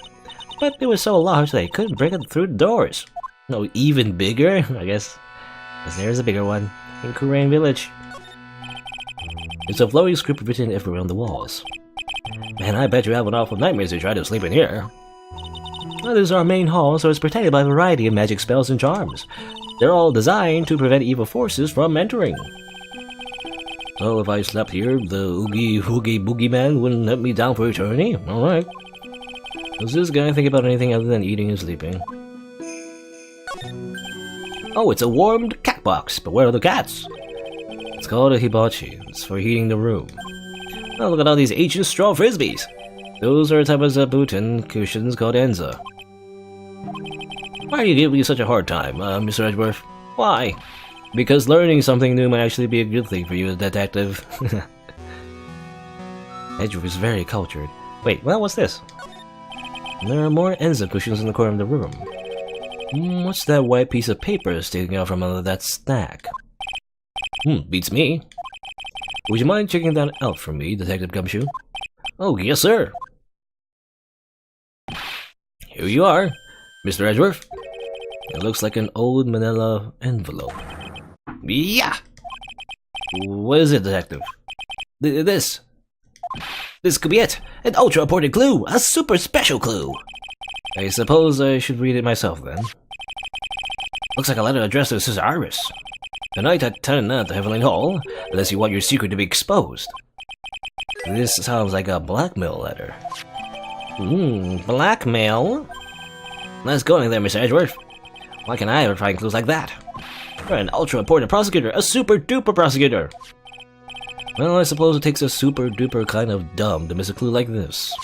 [SPEAKER 1] but it was so large they couldn't break it through the doors. No, even bigger? I guess there's a bigger one in Kurain Village. There's a flowing script written everywhere on the walls. Man, I bet you have an awful nightmares to try to sleep in here. Well, this is our main hall, so it's protected by a variety of magic spells and charms. They're all designed to prevent evil forces from entering. Well, if I slept here, the Oogie Boogie Man wouldn't let me down for eternity. Alright. Does this guy think about anything other than eating and sleeping? Oh, it's a warmed cat box, but where are the cats? It's called a hibachi. It's for heating the room. Oh, look at all these ancient straw frisbees. Those are a type of zabuton cushions called Enza. Why are you giving me such a hard time, Mr. Edgeworth? Why? Because learning something new might actually be a good thing for you, detective. Edgeworth is very cultured. Wait, well, what's this? There are more Enza cushions in the corner of the room. What's that white piece of paper sticking out from under that stack? Beats me. Would you mind checking that out for me, Detective Gumshoe? Oh, yes, sir. Here you are, Mr. Edgeworth. It looks like an old manila envelope. Yeah! What is it, Detective? This could be it! An ultra-important clue! A super special clue! I suppose I should read it myself, then. Looks like a letter addressed to Sister Iris. Tonight at 10 at the Heavenly Hall, unless you want your secret to be exposed. This sounds like a blackmail letter. Blackmail? Nice going there, Mr. Edgeworth. Why can't I ever find clues like that? You're an ultra-important prosecutor, a super-duper prosecutor! Well, I suppose it takes a super-duper kind of dumb to miss a clue like this.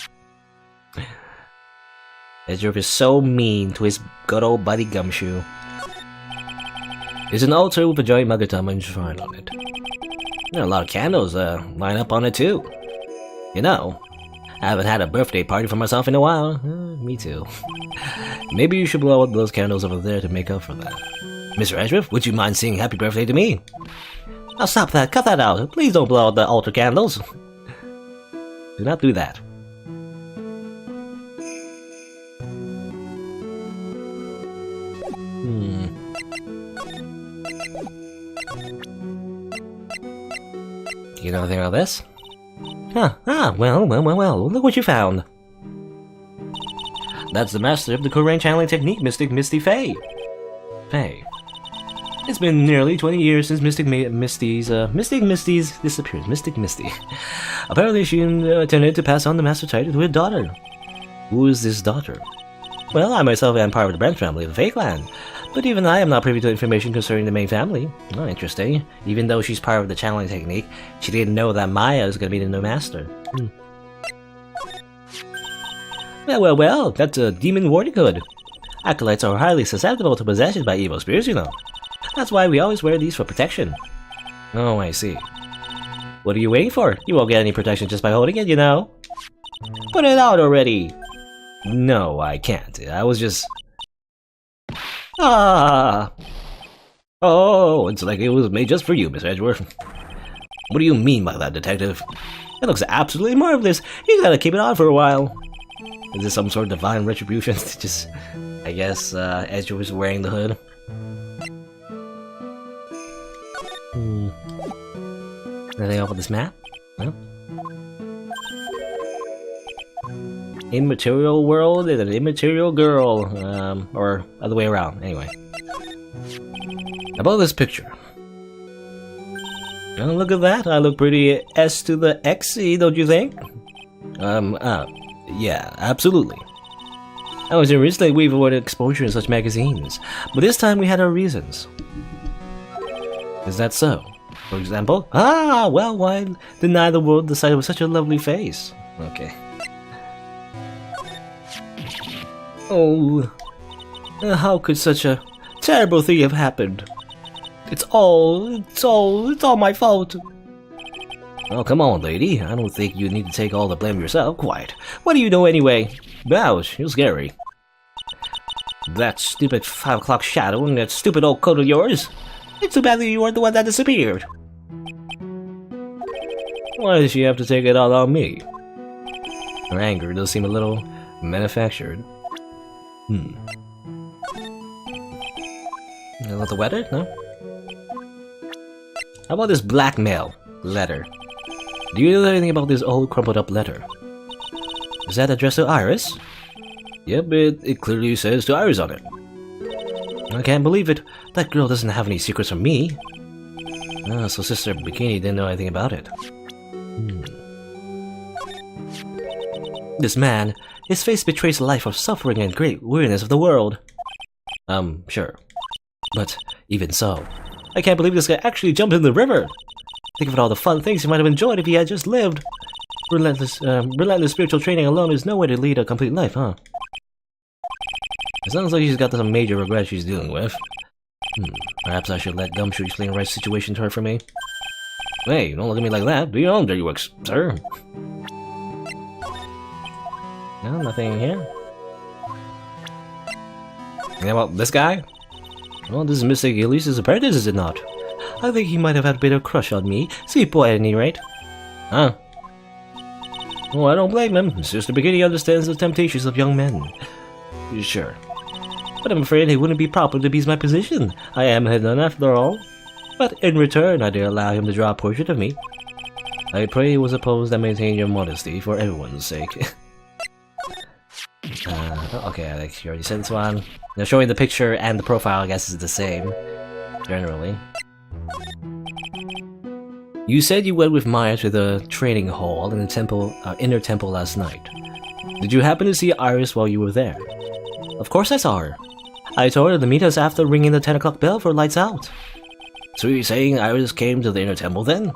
[SPEAKER 1] Edgeworth is so mean to his good old buddy Gumshoe. It's an altar with a giant Magatama enshrined on it. There are a lot of candles line up on it too. You know, I haven't had a birthday party for myself in a while. Me too. Maybe you should blow out those candles over there to make up for that. Mr. Edgeworth, would you mind singing happy birthday to me? Now stop that, cut that out. Please don't blow out the altar candles. Do not do that. Do you know anything about this? Well, look what you found. That's the master of the Korean channeling technique, Mystic Misty Faye. Faye. It's been nearly 20 years since Mystic Misty's disappeared. Mystic Misty. Apparently she intended to pass on the master title to her daughter. Who is this daughter? Well, I myself am part of the branch family of the Faye clan, but even I am not privy to information concerning the main family. Oh, interesting. Even though she's part of the channeling technique, she didn't know that Maya is going to be the new master. Well, that's a demon warning hood. Acolytes are highly susceptible to possession by evil spirits, you know. That's why we always wear these for protection. Oh, I see. What are you waiting for? You won't get any protection just by holding it, you know. Put it out already! No, I can't. I was just... Oh, it's like it was made just for you, Miss Edgeworth. What do you mean by that, detective? It looks absolutely marvelous. You gotta keep it on for a while. Is this some sort of divine retribution? Just, I guess, Edgeworth was wearing the hood. Anything up with this map? No? Immaterial world and an immaterial girl, or other way around. Anyway, about this picture. Oh, look at that! I look pretty S to the XC, don't you think? Yeah, absolutely. I was originally we've avoided exposure in such magazines, but this time we had our reasons. Is that so? For example, well, why deny the world the sight of such a lovely face? Okay. Oh, how could such a terrible thing have happened? It's all my fault. Oh, come on, lady. I don't think you need to take all the blame yourself. Quiet. What do you know anyway? Ouch, you're scary. That stupid 5 o'clock shadow and that stupid old coat of yours. It's too bad that you weren't the one that disappeared. Why does she have to take it all on me? Her anger does seem a little manufactured. About the weather? No? How about this blackmail letter? Do you know anything about this old crumpled up letter? Is that addressed to Iris? Yep, it clearly says to Iris on it. I can't believe it. That girl doesn't have any secrets from me. So Sister Bikini didn't know anything about it. This man, his face betrays a life of suffering and great weariness of the world. Sure. But even so, I can't believe this guy actually jumped in the river. Think of all the fun things he might have enjoyed if he had just lived. Relentless spiritual training alone is no way to lead a complete life, huh? It sounds like she's got some major regrets she's dealing with. Perhaps I should let Gumshoe explain the right situation to her for me. Hey, don't look at me like that. Do your own dirty work, sir. No, nothing here. And about this guy? Well, this is Mr. Elise's apprentice, is it not? I think he might have had a bit of a crush on me. Sweet boy at any rate. Huh? Oh, I don't blame him. Sister Bikini understands the temptations of young men. Sure. But I'm afraid it wouldn't be proper to abuse my position. I am hidden after all. But in return, I dare allow him to draw a portrait of me. I pray you will suppose and maintain your modesty for everyone's sake. Okay, I think you already said this one. Now, showing the picture and the profile, I guess, is the same. Generally. You said you went with Maya to the training hall in the temple, inner temple last night. Did you happen to see Iris while you were there? Of course I saw her. I told her to meet us after ringing the 10 o'clock bell for lights out. So you're saying Iris came to the inner temple then?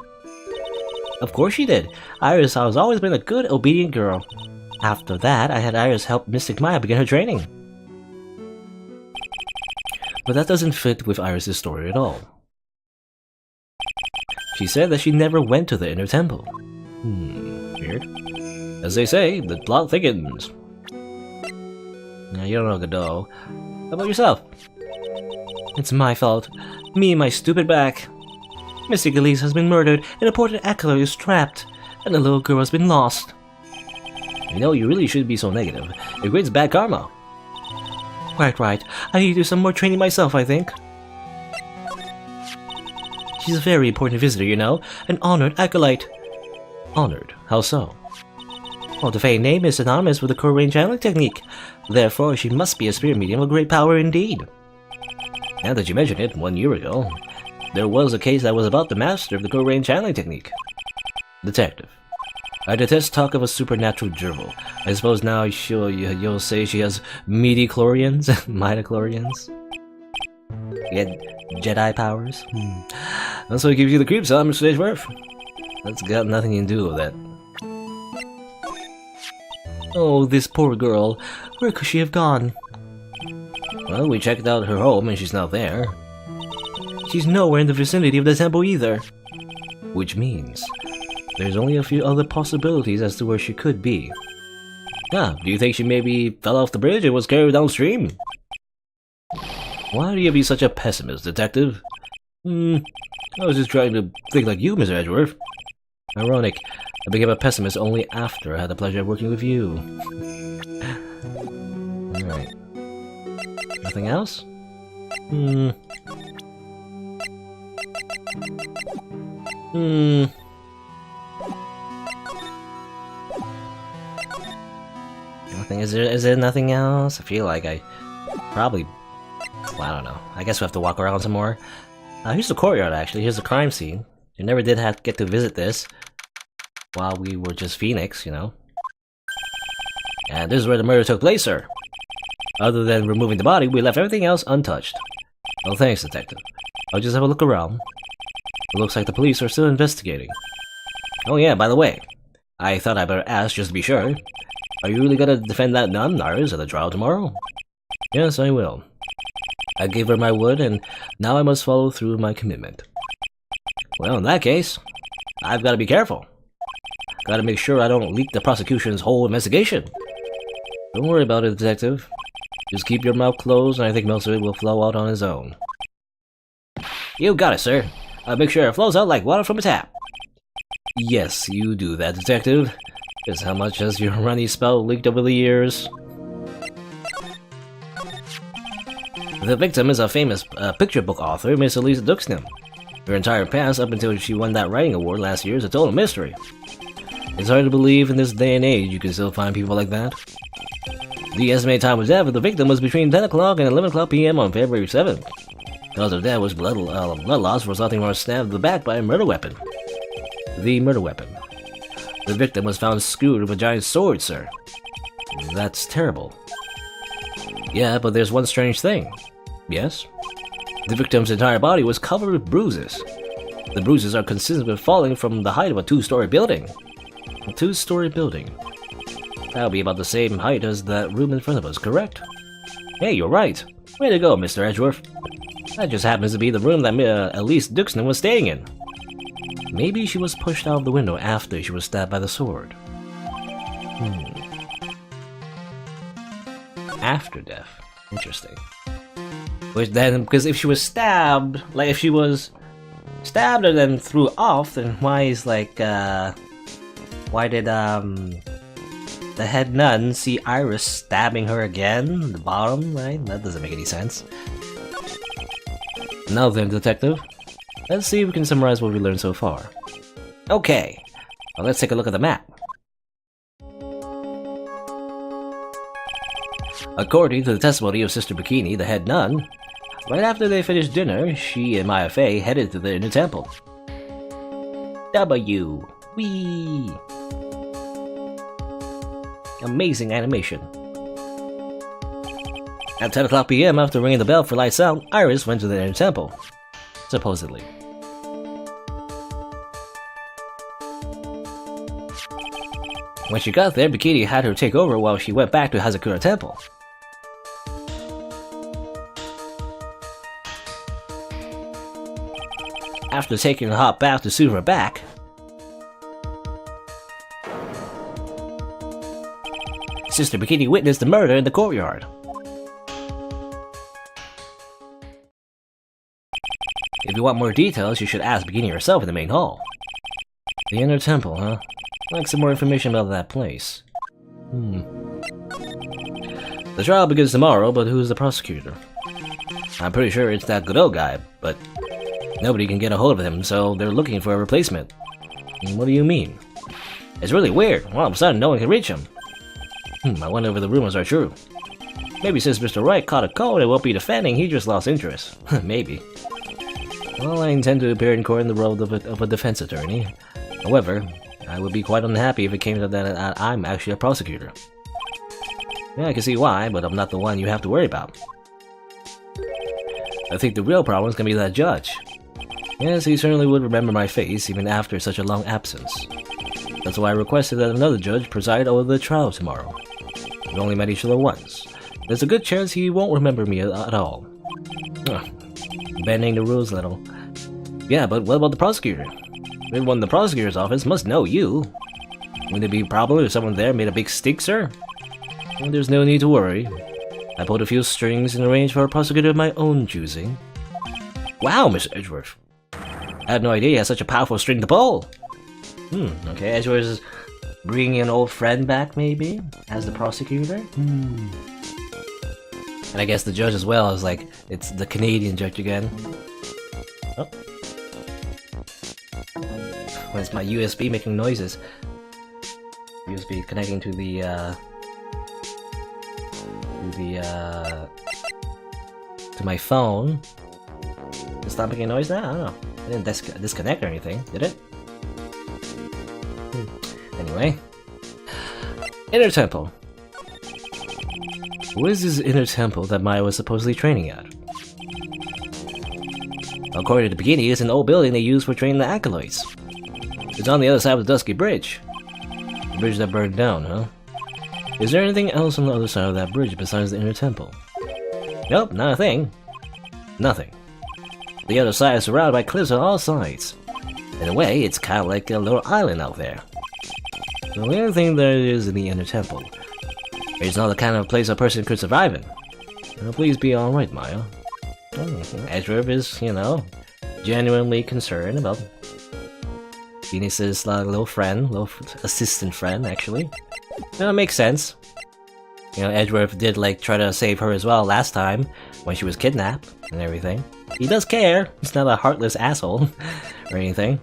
[SPEAKER 1] Of course she did. Iris has always been a good, obedient girl. After that, I had Iris help Mystic Maya begin her training. But that doesn't fit with Iris' story at all. She said that she never went to the inner temple. Weird. As they say, the plot thickens. Now, you don't know Godot. How about yourself? It's my fault. Me and my stupid back. Mr. Gillies has been murdered, and a important acolyte is trapped, and the little girl has been lost. You know, you really shouldn't be so negative. It creates bad karma. Right. I need to do some more training myself, I think. She's a very important visitor, you know. An honored acolyte. Honored? How so? Well, the feigned name is synonymous with the core-range channeling technique. Therefore, she must be a spirit medium of great power indeed. Now that you mention it, 1 year ago, there was a case that was about the master of the core-range channeling technique. Detective. I detest talk of a supernatural gerbil. I suppose now you'll say she has midi-chlorians? Midichlorians? Yeah, Jedi powers? That's what gives you the creeps, huh, Mr. Edgeworth? That's got nothing to do with that. Oh, this poor girl. Where could she have gone? Well, we checked out her home and she's not there. She's nowhere in the vicinity of the temple either. Which means there's only a few other possibilities as to where she could be. Do you think she maybe fell off the bridge and was carried downstream? Why do you be such a pessimist, detective? I was just trying to think like you, Mr. Edgeworth. Ironic, I became a pessimist only after I had the pleasure of working with you. Alright. Nothing else? Nothing? Is there nothing else? I feel like I probably... Well, I don't know. I guess we have to walk around some more. Here's the courtyard, actually. Here's the crime scene. You never did get to visit this while we were just Phoenix, you know. And this is where the murder took place, sir. Other than removing the body, we left everything else untouched. Oh, thanks, detective. I'll just have a look around. It looks like the police are still investigating. Oh yeah, by the way, I thought I better ask just to be sure. Are you really gonna defend that nun, Iris, at the trial tomorrow? Yes, I will. I gave her my word, and now I must follow through with my commitment. Well, in that case, I've got to be careful. Got to make sure I don't leak the prosecution's whole investigation. Don't worry about it, detective. Just keep your mouth closed, and I think most of it will flow out on its own. You got it, sir. I'll make sure it flows out like water from a tap. Yes, you do that, detective. Just how much has your runny spell leaked over the years? The victim is a famous picture book author, Miss Elisa Duxnam. Her entire past up until she won that writing award last year is a total mystery. It's hard to believe in this day and age you can still find people like that. The estimated time of death of the victim was between 10 o'clock and 11 o'clock p.m. on February 7th. Cause of death was blood loss resulting from a stab to the back by a murder weapon. The murder weapon. The victim was found screwed with a giant sword, sir. That's terrible. Yeah, but there's one strange thing. Yes? The victim's entire body was covered with bruises. The bruises are consistent with falling from the height of a 2-story building. A 2-story building. That'll be about the same height as that room in front of us, correct? Hey, you're right. Way to go, Mr. Edgeworth. That just happens to be the room that Elise Duxnam was staying in. Maybe she was pushed out of the window after she was stabbed by the sword. After death. Interesting. Which then, because if she was stabbed, like if she was stabbed and then threw off, then why is like, why did, the head nun see Iris stabbing her again? The bottom, right? That doesn't make any sense. Now then, detective, let's see if we can summarize what we learned so far. Okay, well, let's take a look at the map. According to the testimony of Sister Bikini, the head nun, right after they finished dinner, she and Maya Fey headed to the inner temple. W. Whee! Amazing animation. At 10 o'clock p.m., after ringing the bell for lights out, Iris went to the inner temple. Supposedly. When she got there, Bikini had her take over while she went back to Hazakura Temple. After taking a hot bath to soothe her back. Sister Bikini witnessed the murder in the courtyard. If you want more details, you should ask Bikini herself in the main hall. The Inner Temple, huh? I'd like some more information about that place. The trial begins tomorrow, but who's the prosecutor? I'm pretty sure it's that Godot guy, but nobody can get a hold of him, so they're looking for a replacement. What do you mean? It's really weird. All of a sudden, no one can reach him. I wonder if the rumors are true. Maybe since Mr. Wright caught a cold and won't be defending, he just lost interest. Maybe. Well, I intend to appear in court in the role of a defense attorney. However, I would be quite unhappy if it came to that I'm actually a prosecutor. Yeah, I can see why, but I'm not the one you have to worry about. I think the real problem is going to be that judge. Yes, he certainly would remember my face even after such a long absence. That's why I requested that another judge preside over the trial tomorrow. We only met each other once. There's a good chance he won't remember me at all. Bending the rules a little. Yeah, but what about the prosecutor? Everyone in the prosecutor's office must know you. Wouldn't it be a problem if someone there made a big stink, sir? Well, there's no need to worry. I pulled a few strings and arranged for a prosecutor of my own choosing. Wow, Mr. Edgeworth. I had no idea you had such a powerful string to pull. Okay, Edgeworth is bringing an old friend back, maybe? As the prosecutor? And I guess the judge as well is like, it's the Canadian judge again. Oh. Where's my USB making noises? USB connecting to the, to my phone. Did it stop making noise now? I don't know. I didn't disconnect or anything, did it? Anyway. Inner Temple. What is this Inner Temple that Maya was supposedly training at? According to the Bikini, it's an old building they use for training the acolytes. It's on the other side of the Dusky Bridge. The bridge that burned down, huh? Is there anything else on the other side of that bridge besides the Inner Temple? Nope, not a thing. Nothing. The other side is surrounded by cliffs on all sides. In a way, it's kind of like a little island out there. The only thing there is in the Inner Temple. It's not the kind of place a person could survive in. Now, please be alright, Maya. Edgeworth is, you know, genuinely concerned about Phoenix's little friend, little assistant friend, actually. It makes sense. You know, Edgeworth did, like, try to save her as well last time, when she was kidnapped and everything. He does care. He's not a heartless asshole or anything.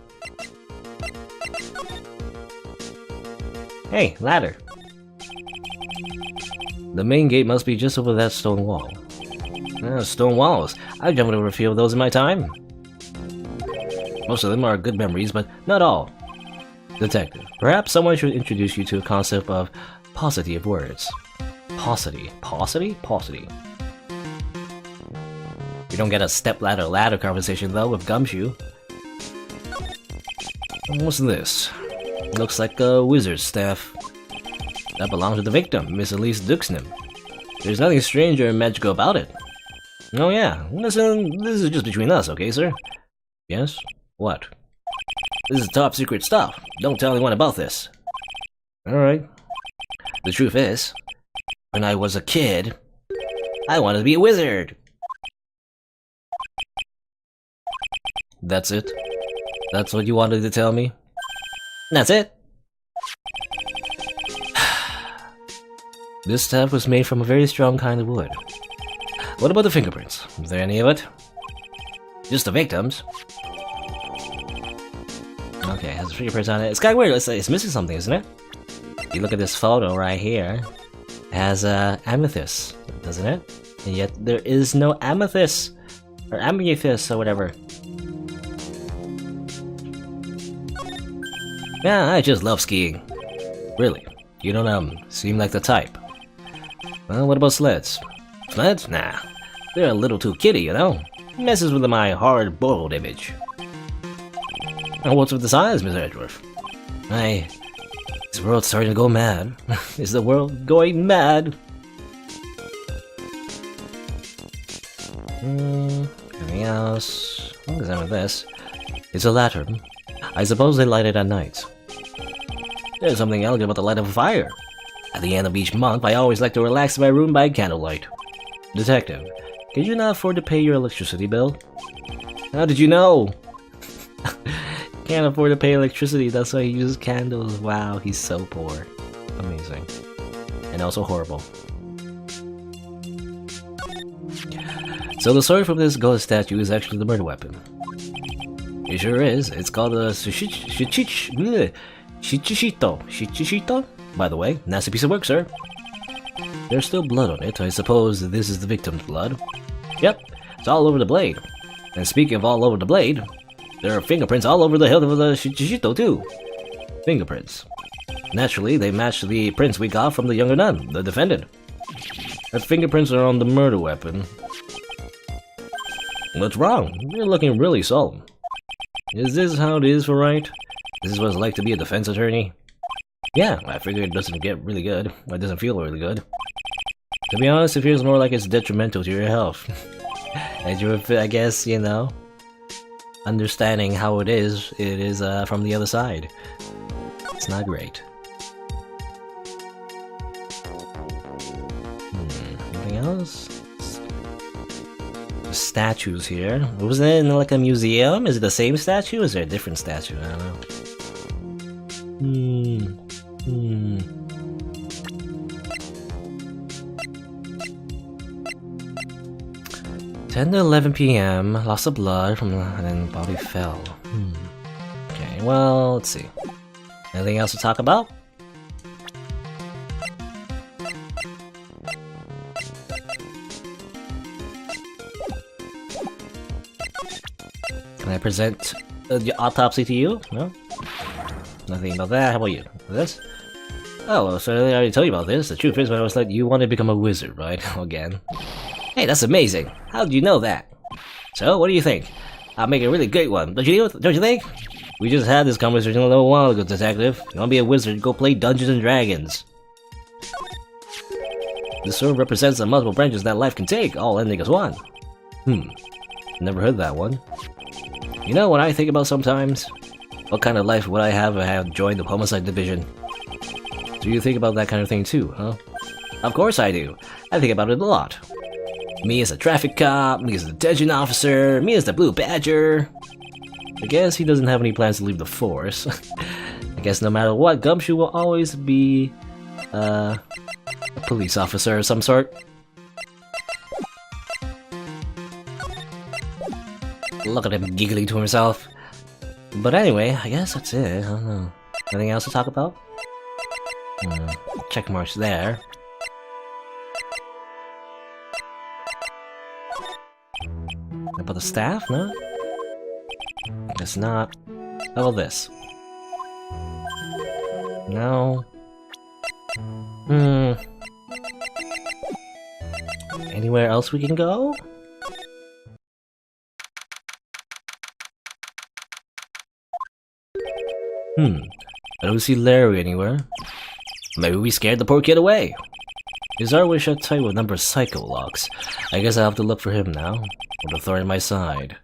[SPEAKER 1] Hey, ladder. The main gate must be just over that stone wall. Stone walls. I've jumped over a few of those in my time. Most of them are good memories, but not all. Detective, perhaps someone should introduce you to a concept of paucity of words. Paucity. Paucity? Paucity. You don't get a step-ladder conversation, though, with Gumshoe. What's this? Looks like a wizard's staff. That belongs to the victim, Miss Elise Duxnam. There's nothing strange or magical about it. Oh yeah, listen, this is just between us, okay, sir? Yes? What? This is top secret stuff. Don't tell anyone about this. Alright. The truth is, when I was a kid, I wanted to be a wizard. That's it? That's what you wanted to tell me? That's it? This staff was made from a very strong kind of wood. What about the fingerprints? Is there any of it? Just the victims. Okay, it has fingerprints on it. It's kind of weird. It's missing something, isn't it? You look at this photo right here. It has amethyst, doesn't it? And yet there is no amethyst or amethyst or whatever. Yeah, I just love skiing. Really, you don't seem like the type. Well, what about sleds? Sleds? Nah, they're a little too kiddie, you know. Messes with my hard-boiled image. Now, what's with the signs, Mr. Edgeworth? This world's starting to go mad. Is the world going mad? Anything else? What is that with this? It's a lantern. I suppose they light it at night. There's something elegant about the light of a fire. At the end of each month, I always like to relax in my room by candlelight. Detective, can you not afford to pay your electricity bill? How did you know? Can't afford to pay electricity, that's why he uses candles. Wow, he's so poor. Amazing. And also horrible. So the sword from this ghost statue is actually the murder weapon. It sure is. It's called a Shichishito. By the way, nasty piece of work, sir. There's still blood on it. I suppose this is the victim's blood. Yep, it's all over the blade. And speaking of all over the blade, there are fingerprints all over the hilt of the Shichishito too. Fingerprints. Naturally, they match the prints we got from the younger nun, the defendant. Her fingerprints are on the murder weapon. What's wrong? You're looking really solemn. Is this how it is for Wright? This is what it's like to be a defense attorney? Yeah, I figure it doesn't get really good. It doesn't feel really good. To be honest, it feels more like it's detrimental to your health. And you, I guess, you know, understanding how it is from the other side. It's not great. Anything else? Statues here. Was it in like a museum? Is it the same statue? Or is there a different statue? I don't know. 10 to 11 p.m. Loss of blood from and then body fell. Okay, well, let's see. Anything else to talk about? Can I present the autopsy to you? No? Nothing about that. How about you? This? Oh, so I already told you about this. The truth is, when I was like, you want to become a wizard, right? Again. Hey, that's amazing. How did you know that? So, what do you think? I'll make a really great one. Don't you think? We just had this conversation a little while ago, detective. You want to be a wizard, go play Dungeons and Dragons. This sword represents the multiple branches that life can take, all ending as one. Never heard that one. You know what I think about sometimes? What kind of life would I have if I had joined the homicide division? Do you think about that kind of thing too, huh? Of course I do. I think about it a lot. Me as a traffic cop, me as a detention officer, me as the Blue Badger. I guess he doesn't have any plans to leave the force. I guess no matter what, Gumshoe will always be a police officer of some sort. Look at him giggling to himself. But anyway, I guess that's it. I don't know. Anything else to talk about? Check marks there. About the staff? No? Guess not. How about this? No. Anywhere else we can go? I don't see Larry anywhere. Maybe we scared the poor kid away. His art was shut tight with a number of psycho locks. I guess I'll have to look for him now. With a thorn in my side.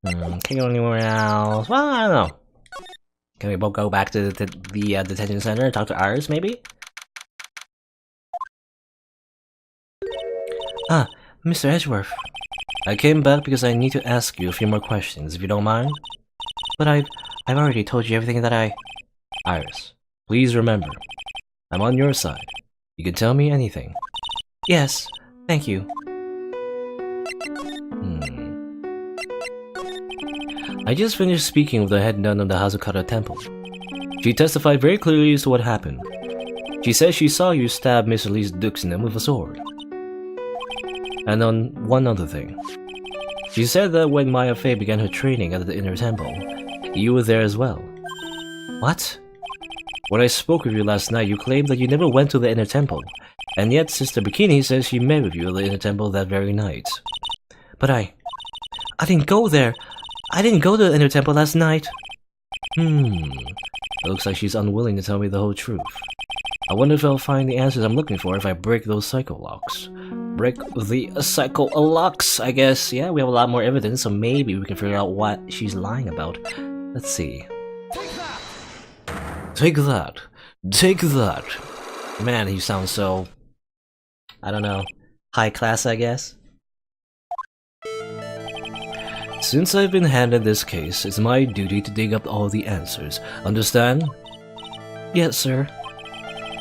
[SPEAKER 1] Can't go anywhere else. Well, I don't know. Can we both go back to the detention center and talk to Iris, maybe? Ah, Mr. Edgeworth. I came back because I need to ask you a few more questions, if you don't mind. But I've already told you everything that I... Iris, please remember, I'm on your side. You can tell me anything. Yes, thank you. I just finished speaking with the head nun of the Hazukata Temple. She testified very clearly as to what happened. She says she saw you stab Mr. Lee's Duxinem with a sword. And on one other thing. She said that when Maya Fey began her training at the Inner Temple, you were there as well. What? When I spoke with you last night, you claimed that you never went to the Inner Temple, and yet Sister Bikini says she met with you at the Inner Temple that very night. But I didn't go there. I didn't go to the Inner Temple last night. It looks like she's unwilling to tell me the whole truth. I wonder if I'll find the answers I'm looking for if I break those psycho locks. break the cycle locks, I guess. Yeah, we have a lot more evidence, so maybe we can figure out what she's lying about. Let's see. Take that. Take that. Man, he sounds so... I don't know. High class, I guess? Since I've been handed this case, it's my duty to dig up all the answers. Understand? Yes, sir.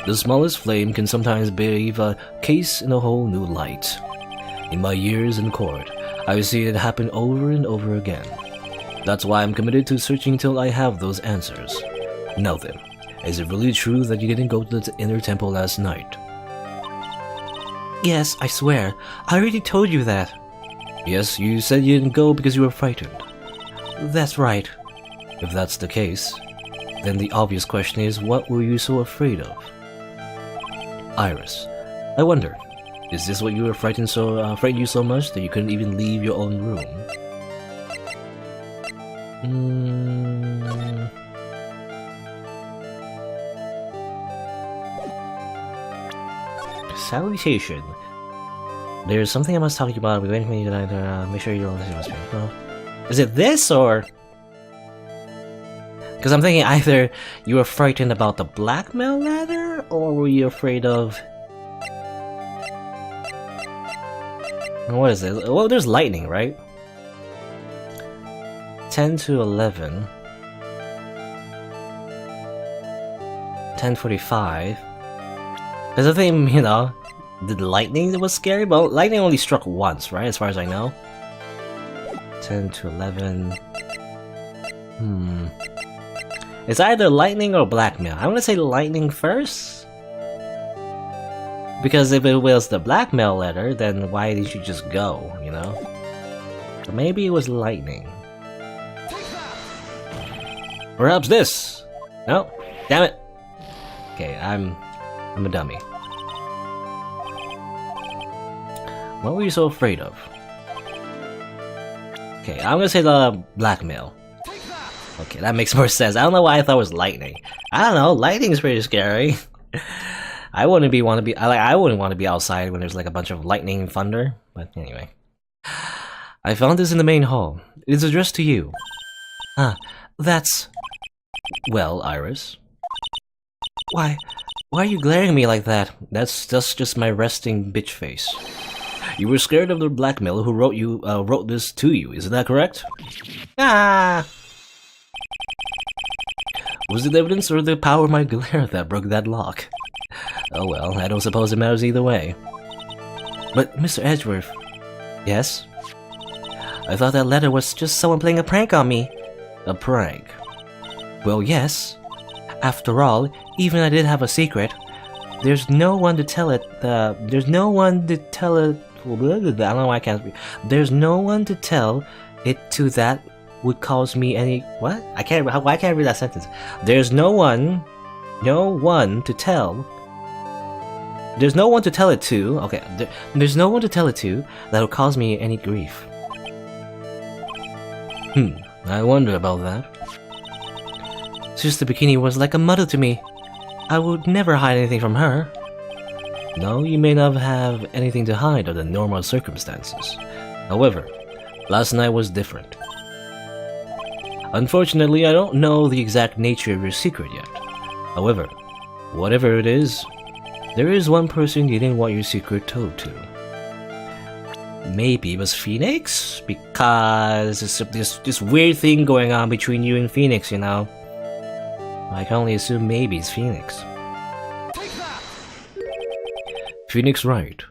[SPEAKER 1] The smallest flame can sometimes bathe a case in a whole new light. In my years in court, I've seen it happen over and over again. That's why I'm committed to searching till I have those answers. Now then, is it really true that you didn't go to the inner temple last night? Yes, I swear. I already told you that. Yes, you said you didn't go because you were frightened. That's right. If that's the case, then the obvious question is, what were you so afraid of? Iris, I wonder, is this what you were frightened you so much that you couldn't even leave your own room? Salutation. There's something I must talk to you about. We're waiting for you to make sure you don't listen to me. Well, is it this or? Because I'm thinking either you were frightened about the blackmail ladder, or were you afraid of... What is this? Well, there's lightning, right? 10 to 11. 10:45. There's a thing, you know, the lightning that was scary, but lightning only struck once, right? As far as I know. 10 to 11. It's either lightning or blackmail. I'm gonna say lightning first. Because if it was the blackmail letter, then why didn't you just go, you know? Or maybe it was lightning. Perhaps this! No, damn it! Okay, I'm a dummy. What were you so afraid of? Okay, I'm gonna say the blackmail. Okay, that makes more sense. I don't know why I thought it was lightning. I don't know, lightning is pretty scary. I wouldn't want to be outside when there's like a bunch of lightning and thunder. But anyway, I found this in the main hall. It's addressed to you. Ah, that's... Well, Iris. Why are you glaring at me like that? That's just my resting bitch face. You were scared of the blackmailer who wrote this to you, isn't that correct? Ah! Was it evidence or the power of my glare that broke that lock? Oh well, I don't suppose it matters either way. But, Mr. Edgeworth... Yes? I thought that letter was just someone playing a prank on me. A prank? Well, yes. After all, even I did have a secret. There's no one to tell it, there's no one to tell it... I don't know why I can't speak. There's no one to tell it to that would cause me any... What? Why can't I read that sentence? There's no one to tell... There's no one to tell it to... Okay, there's no one to tell it to that will cause me any grief. I wonder about that. Sister Bikini was like a mother to me. I would never hide anything from her. No, you may not have anything to hide under normal circumstances. However, last night was different. Unfortunately, I don't know the exact nature of your secret yet. However, whatever it is, there is one person you didn't want your secret told to. Maybe it was Phoenix? Because there's this weird thing going on between you and Phoenix, you know? I can only assume maybe it's Phoenix. Phoenix Wright.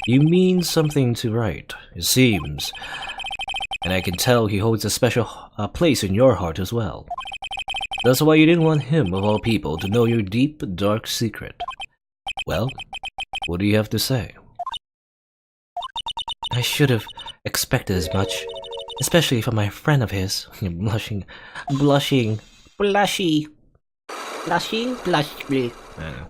[SPEAKER 1] You mean something to Wright, it seems. And I can tell he holds a special place in your heart as well. That's why you didn't want him, of all people, to know your deep, dark secret. Well, what do you have to say? I should have expected as much, especially from my friend of his. Blushing. I don't know.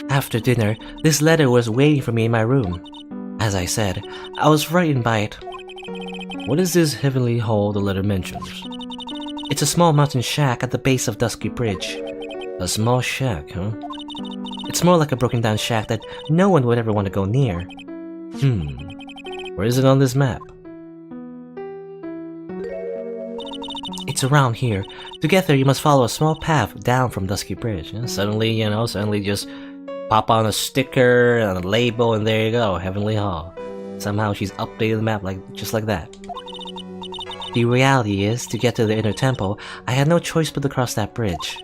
[SPEAKER 1] After dinner, this letter was waiting for me in my room. As I said, I was frightened by it. What is this heavenly hall the letter mentions? It's a small mountain shack at the base of Dusky Bridge. A small shack, huh? It's more like a broken down shack that no one would ever want to go near. Where is it on this map? It's around here. To get there, you must follow a small path down from Dusky Bridge. Suddenly just pop on a sticker and a label, and there you go, Heavenly Hall. Somehow she's updated the map just like that. The reality is, to get to the inner temple, I had no choice but to cross that bridge.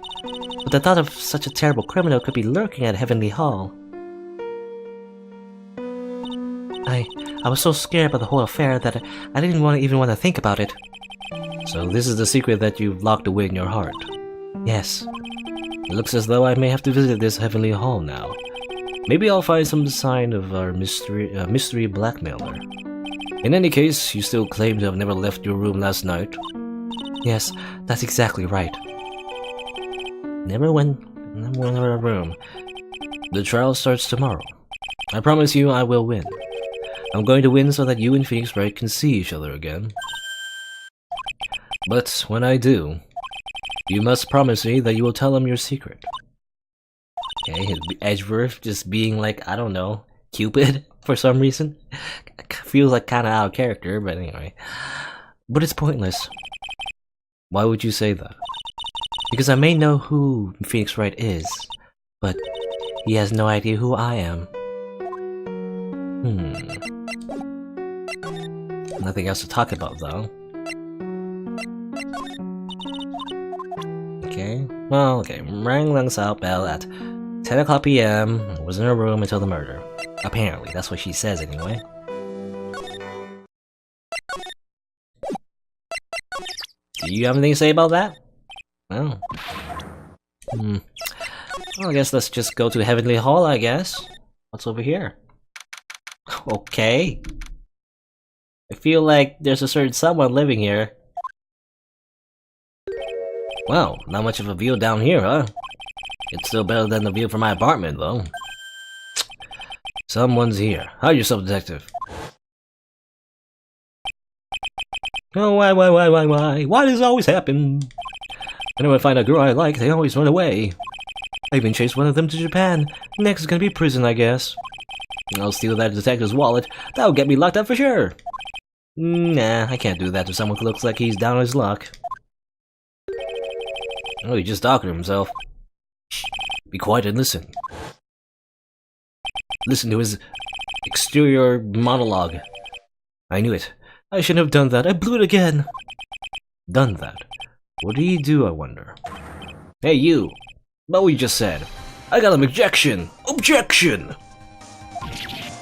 [SPEAKER 1] But the thought of such a terrible criminal could be lurking at Heavenly Hall. I was so scared by the whole affair that I didn't even want to think about it. So this is the secret that you've locked away in your heart? Yes. It looks as though I may have to visit this Heavenly Hall now. Maybe I'll find some sign of our mystery blackmailer. In any case, you still claim to have never left your room last night? Yes, that's exactly right. Never went out of our room. The trial starts tomorrow. I promise you I will win. I'm going to win so that you and Phoenix Wright can see each other again. But when I do, you must promise me that you will tell him your secret. Okay, Edgeworth just being like, I don't know, Cupid for some reason. Feels like kinda out of character, but anyway. But it's pointless. Why would you say that? Because I may know who Phoenix Wright is, but he has no idea who I am. Nothing else to talk about though. Okay, rang Lang's out bell at 10 o'clock p.m. Was in her room until the murder. Apparently, that's what she says anyway. Do you have anything to say about that? No. Well, I guess let's just go to Heavenly Hall, I guess. What's over here? Okay. I feel like there's a certain someone living here. Well, not much of a view down here, huh? It's still better than the view from my apartment, though. Someone's here. Hide yourself, detective. Oh, why? Why does it always happen? Whenever I find a girl I like, they always run away. I even chased one of them to Japan. Next is gonna be prison, I guess. I'll steal that detective's wallet. That'll get me locked up for sure. Nah, I can't do that to someone who looks like he's down on his luck. Oh, he just talking to himself. Shh. Be quiet and listen. Listen to his exterior monologue. I knew it. I shouldn't have done that. I blew it again. Done that? What did he do, I wonder? Hey, you. About what you just said. I got an objection. Objection!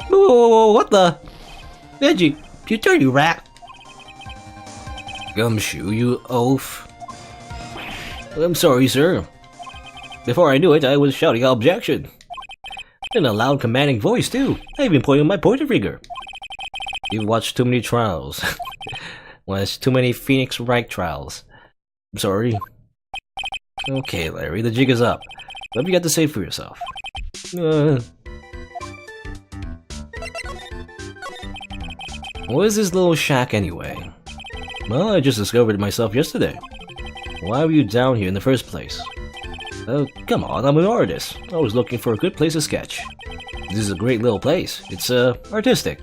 [SPEAKER 1] Whoa, what the? Veggie, you dirty rat. Gumshoe, you oaf. I'm sorry, sir. Before I knew it, I was shouting objection. In a loud, commanding voice, too. I even pointed my pointer finger. You've watched too many trials. Watched too many Phoenix Wright trials. I'm sorry. Okay, Larry, the jig is up. What have you got to say for yourself? What is this little shack anyway? Well, I just discovered it myself yesterday. Why were you down here in the first place? Oh, come on, I'm an artist. I was looking for a good place to sketch. This is a great little place. It's, artistic.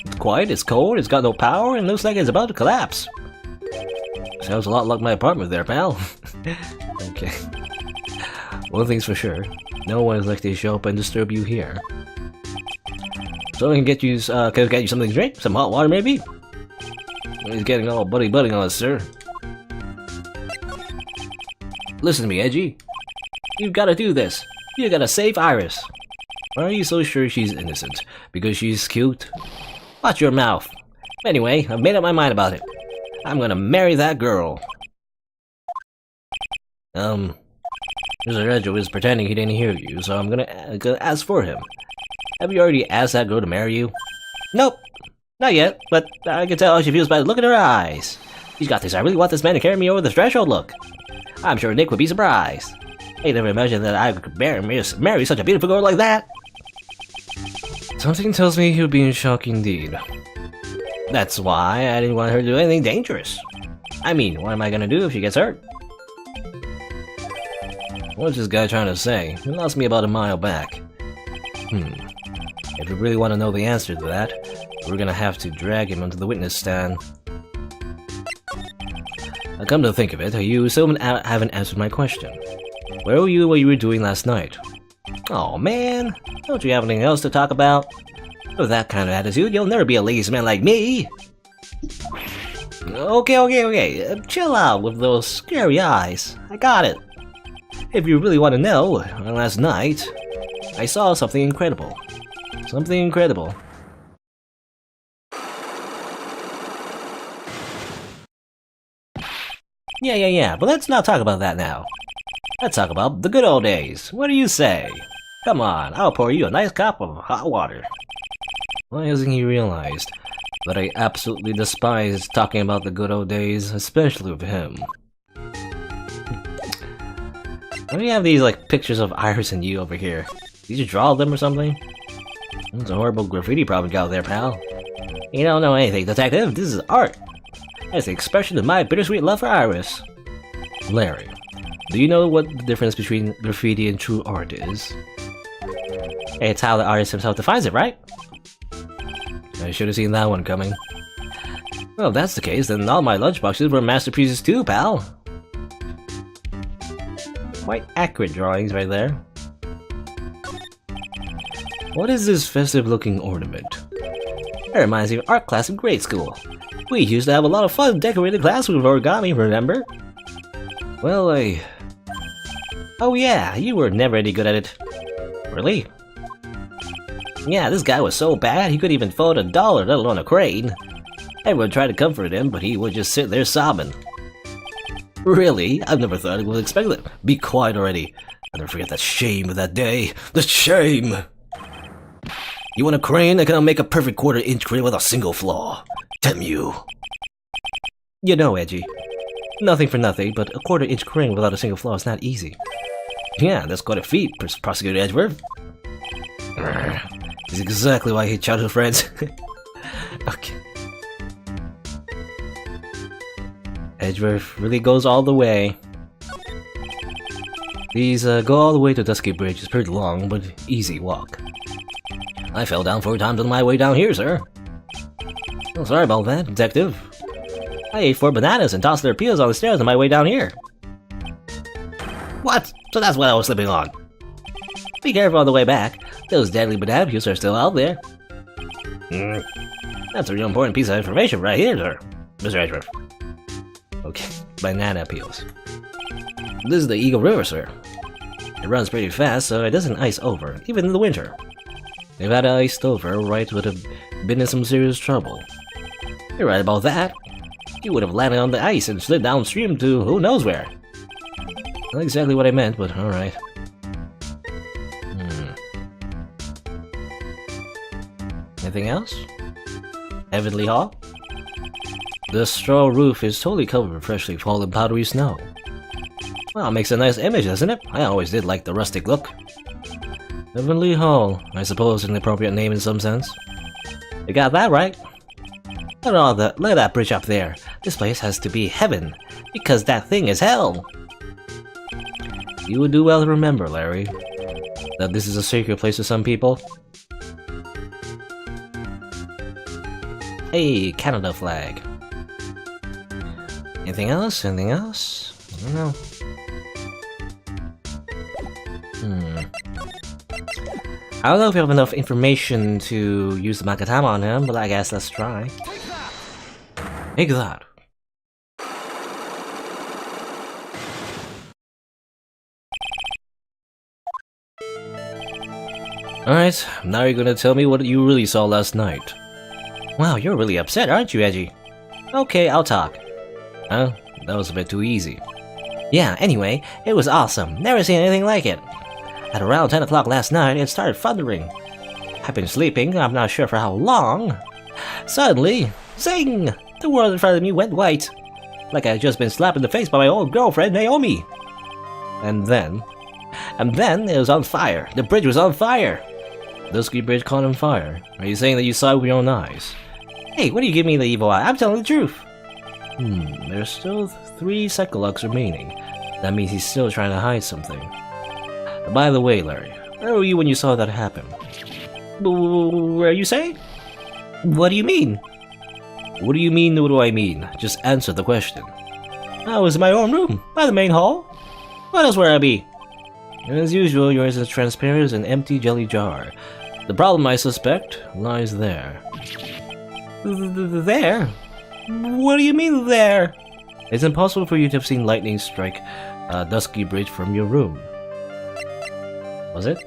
[SPEAKER 1] It's quiet, it's cold, it's got no power, and looks like it's about to collapse. Sounds a lot like my apartment there, pal. Okay. One thing's for sure. No one is likely to show up and disturb you here. So I can get you, something to drink? Some hot water, maybe? He's getting all buddy-buddy on us, sir. Listen to me, Edgy. You've gotta do this. You gotta save Iris. Why are you so sure she's innocent? Because she's cute? Watch your mouth. Anyway, I've made up my mind about it. I'm gonna marry that girl. Mr. Edjo is pretending he didn't hear you, so I'm gonna ask for him. Have you already asked that girl to marry you? Nope. Not yet, but I can tell how she feels by the look in her eyes. She's got this I really want this man to carry me over the threshold look. I'm sure Nick would be surprised. I never imagined that I could marry such a beautiful girl like that. Something tells me he would be in shock indeed. That's why I didn't want her to do anything dangerous. I mean, what am I gonna do if she gets hurt? What's this guy trying to say? He lost me about a mile back. If you really want to know the answer to that, we're gonna have to drag him onto the witness stand. Now come to think of it, you still haven't answered my question. Where were you while you were doing last night? Oh man, don't you have anything else to talk about? With that kind of attitude, you'll never be a ladies' man like me! Okay, chill out with those scary eyes. I got it. If you really want to know, last night, I saw something incredible. Something incredible. Yeah, but let's not talk about that now. Let's talk about the good old days. What do you say? Come on, I'll pour you a nice cup of hot water. Why hasn't he realized that I absolutely despise talking about the good old days, especially with him? Why do you have these, like, pictures of Iris and you over here? Did you draw them or something? That's a horrible graffiti problem you got there, pal. You don't know anything, detective. This is art. That's the expression of my bittersweet love for Iris. Larry, do you know what the difference between graffiti and true art is? It's how the artist himself defines it, right? I should have seen that one coming. Well, if that's the case, then all my lunchboxes were masterpieces too, pal. Quite accurate drawings right there. What is this festive-looking ornament? It reminds me of art class in grade school. We used to have a lot of fun decorating class with origami, remember? Well, oh yeah, you were never any good at it. Really? Yeah, this guy was so bad he couldn't even fold a dollar, let alone a crane. Everyone tried to comfort him, but he would just sit there sobbing. Really? I've never thought I would expect that. Be quiet already. I'll never forget that shame of that day. The shame! You want a crane that can make a perfect quarter-inch crane with a single flaw? Damn you. You know, Edgy. Nothing for nothing, but a quarter-inch crane without a single flaw is not easy. Yeah, that's quite a feat, Prosecutor Edgeworth. This is exactly why I hate childhood friends. Okay. Edgeworth really goes all the way. These go all the way to Dusky Bridge. It's pretty long, but easy walk. I fell down 4 times on my way down here, sir. Oh, sorry about that, detective. I ate 4 bananas and tossed their peels on the stairs on my way down here. What? So that's what I was slipping on. Be careful on the way back. Those deadly banana peels are still out there. That's a real important piece of information right here, sir. Mr. Edgeworth. Okay, banana peels. This is the Eagle River, sir. It runs pretty fast, so it doesn't ice over, even in the winter. If it had iced over, Wright would have been in some serious trouble. You're right about that. He would have landed on the ice and slid downstream to who knows where. Not exactly what I meant, but alright. Anything else? Heavenly Hall? The straw roof is totally covered with freshly fallen powdery snow. Well, it makes a nice image, doesn't it? I always did like the rustic look. Heavenly Hall, I suppose an appropriate name in some sense. You got that right. Look at that bridge up there. This place has to be heaven, because that thing is hell. You would do well to remember, Larry, that this is a sacred place to some people. Hey, Canada flag. Anything else? Anything else? I don't know. I don't know if we have enough information to use the Makatama on him, but I guess let's try. Take that. Alright, now you're gonna tell me what you really saw last night. Wow, you're really upset, aren't you, Edgy? Okay, I'll talk. Huh? That was a bit too easy. Yeah, anyway, it was awesome. Never seen anything like it. At around 10 o'clock last night, it started thundering. I've been sleeping, I'm not sure for how long. Suddenly, zing! The world in front of me went white. Like I had just been slapped in the face by my old girlfriend, Naomi. And then it was on fire. The bridge was on fire. Dusky Bridge caught on fire. Are you saying that you saw it with your own eyes? Hey, what do you give me the evil eye? I'm telling the truth. There's still 3 Psychologs remaining. That means he's still trying to hide something. By the way, Larry, where were you when you saw that happen? Where you say? What do you mean? What do you mean, what do I mean? Just answer the question. I was in my own room, by the main hall. What else would I be? As usual, yours is transparent as an empty jelly jar. The problem, I suspect, lies there. There? What do you mean, there? It's impossible for you to have seen lightning strike a dusky bridge from your room. Was it?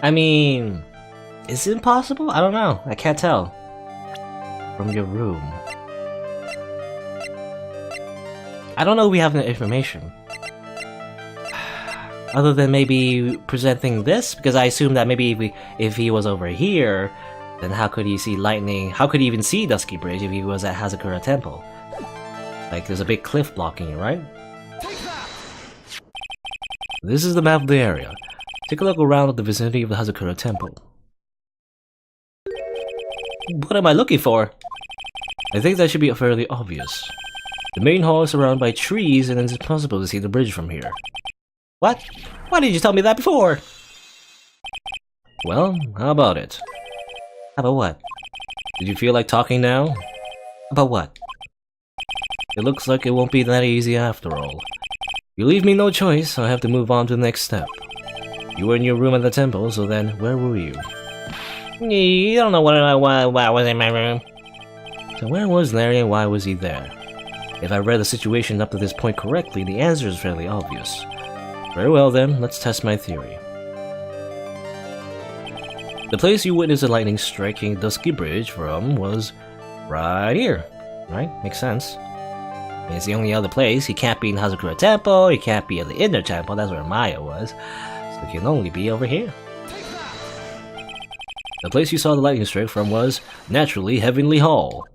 [SPEAKER 1] I mean, is it impossible? I don't know. I can't tell. From your room. I don't know if we have the information. Other than maybe presenting this, because I assume that maybe if he was over here, then how could he see lightning? How could he even see Dusky Bridge if he was at Hazakura Temple? Like, there's a big cliff blocking it, right? This is the map of the area. Take a look around at the vicinity of the Hazakura Temple. What am I looking for? I think that should be fairly obvious. The main hall is surrounded by trees and it's impossible to see the bridge from here. What? Why didn't you tell me that before? Well, how about it? How about what? Did you feel like talking now? About what? It looks like it won't be that easy after all. You leave me no choice, I have to move on to the next step. You were in your room at the temple, so then where were you? You don't know what I was in my room. So where was Larry and why was he there? If I read the situation up to this point correctly, the answer is fairly obvious. Very well then, let's test my theory. The place you witnessed the lightning striking Dusky Bridge from was right here, right? Makes sense. It's the only other place. He can't be in Hazakura Temple, he can't be at the Inner Temple, that's where Maya was. So he can only be over here. The place you saw the lightning strike from was, naturally, Heavenly Hall.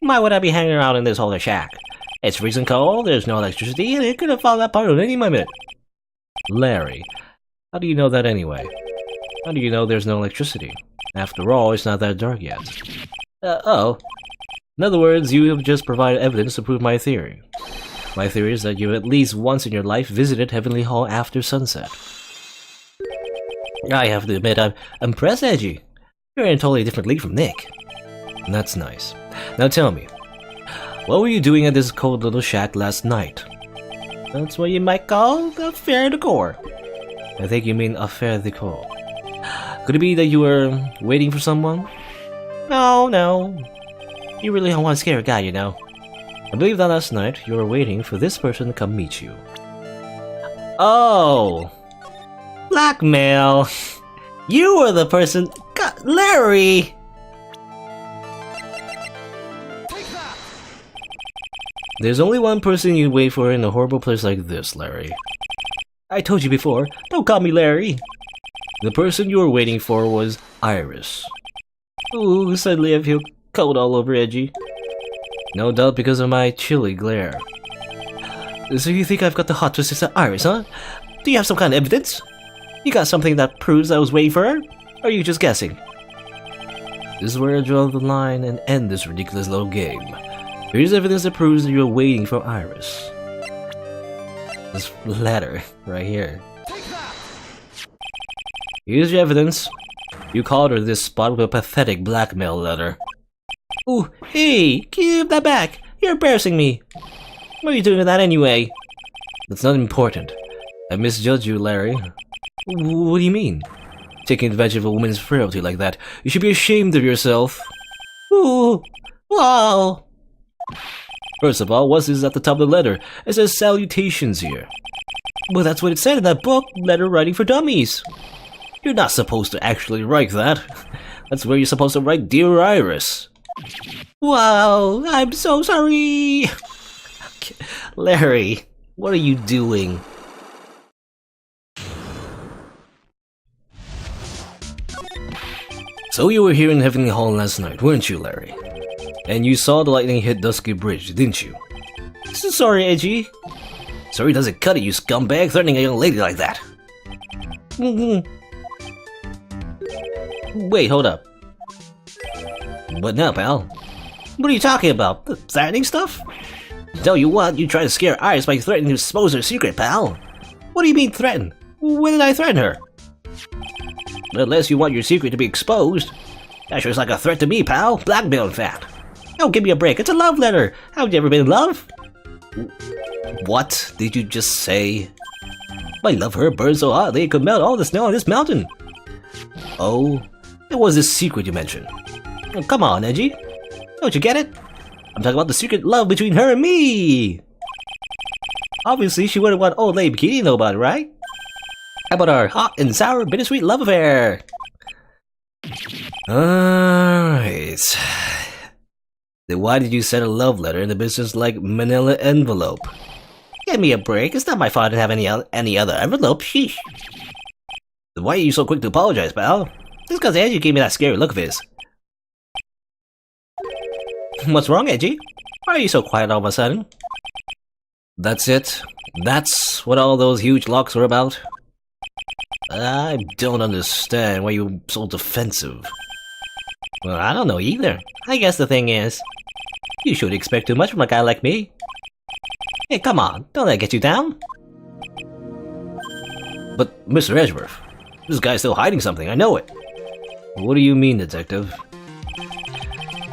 [SPEAKER 1] Why would I be hanging around in this holy shack? It's freezing cold, there's no electricity, and it could have fallen apart at any moment. Larry, how do you know that anyway? How do you know there's no electricity? After all, it's not that dark yet. Oh. In other words, you have just provided evidence to prove my theory. My theory is that you at least once in your life visited Heavenly Hall after sunset. I have to admit, I'm impressed, Edgy. You're in a totally different league from Nick. And that's nice. Now tell me, what were you doing at this cold little shack last night? That's what you might call affaire de corps. I think you mean affaire de corps. Could it be that you were waiting for someone? No. You really don't want to scare a guy, you know. I believe that last night you were waiting for this person to come meet you. Oh! Blackmail! You were the person... God, Larry! There's only one person you'd wait for in a horrible place like this, Larry. I told you before, don't call me Larry. The person you were waiting for was Iris. Ooh, suddenly I feel cold all over, Edgy. No doubt because of my chilly glare. So you think I've got the hot twisted to Iris, huh? Do you have some kind of evidence? You got something that proves I was waiting for her? Or are you just guessing? This is where I draw the line and end this ridiculous little game. Here's evidence that proves that you're waiting for Iris. This letter, right here. Here's your evidence. You called her this spot with a pathetic blackmail letter. Ooh, hey, give that back! You're embarrassing me! What are you doing with that anyway? That's not important. I misjudged you, Larry. What do you mean? Taking advantage of a woman's frailty like that. You should be ashamed of yourself. Ooh, wow! First of all, what's this at the top of the letter? It says salutations here. Well, that's what it said in that book, Letter Writing for Dummies. You're not supposed to actually write that. That's where you're supposed to write Dear Iris. Wow, I'm so sorry. Larry, what are you doing? So you were here in Heavenly Hall last night, weren't you, Larry? And you saw the lightning hit Dusky Bridge, didn't you? So sorry, Edgy. Sorry doesn't cut it, you scumbag, threatening a young lady like that. Wait, hold up. What now, pal? What are you talking about? The threatening stuff? Tell you what, you try to scare Iris by threatening to expose her secret, pal. What do you mean threaten? When did I threaten her? Unless you want your secret to be exposed. That sure is like a threat to me, pal. Blackmail, in fact. Oh, give me a break. It's a love letter. Haven't you ever been in love? What did you just say? I love her burned so hot it could melt all the snow on this mountain. Oh, it was this secret you mentioned. Oh, come on, Edgy. Don't you get it? I'm talking about the secret love between her and me. Obviously, she wouldn't want old lady Bikini to know about it, right? How about our hot and sour bittersweet love affair? Alright. Then why did you send a love letter in the business-like manila envelope? Give me a break. It's not my fault to have any other envelope. Sheesh. Then why are you so quick to apologize, pal? Just because Edgy gave me that scary look of his. What's wrong, Edgy? Why are you so quiet all of a sudden? That's it? That's what all those huge locks were about? I don't understand why you're so defensive. Well, I don't know either. I guess the thing is, you shouldn't expect too much from a guy like me. Hey, come on, don't let it get you down. But, Mr. Edgeworth, this guy's still hiding something, I know it. What do you mean, detective?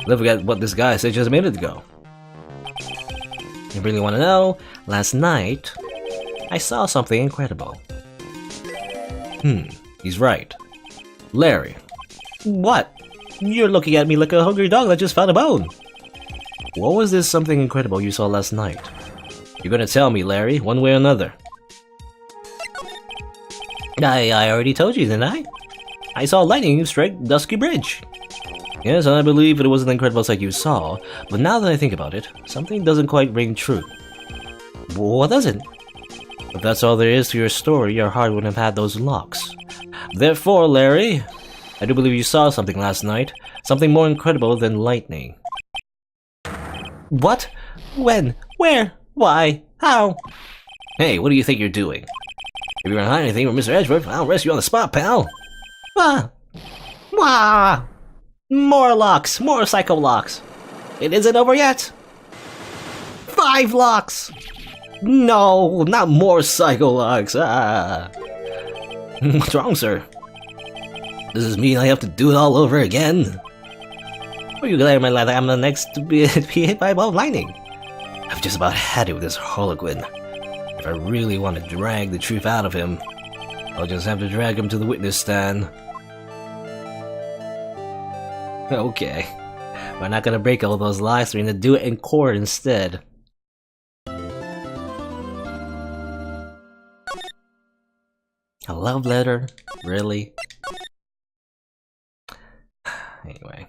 [SPEAKER 1] Don't forget what this guy said just a minute ago. You really want to know? Last night, I saw something incredible. He's right. Larry. What? You're looking at me like a hungry dog that just found a bone. What was this something incredible you saw last night? You're gonna tell me, Larry, one way or another. I already told you, didn't I? I saw lightning strike Dusky Bridge. Yes, I believe it was an incredible sight you saw, but now that I think about it, something doesn't quite ring true. What doesn't? If that's all there is to your story, your heart wouldn't have had those locks. Therefore, Larry, I do believe you saw something last night, something more incredible than lightning. What? When? Where? Why? How? Hey, what do you think you're doing? If you're gonna hide anything from Mr. Edgeworth, I'll arrest you on the spot, pal. Ah! Wah! More locks! More psycho locks! It isn't over yet! 5 locks! No, not more psycho locks! Ah! What's wrong, sir? Does this mean I have to do it all over again? Or are you glad in my life that I'm the next to be hit by a ball of lightning? I've just about had it with this Harlequin. If I really want to drag the truth out of him, I'll just have to drag him to the witness stand. Okay. We're not gonna break all those locks, we're gonna do it in court instead. A love letter? Really? Anyway.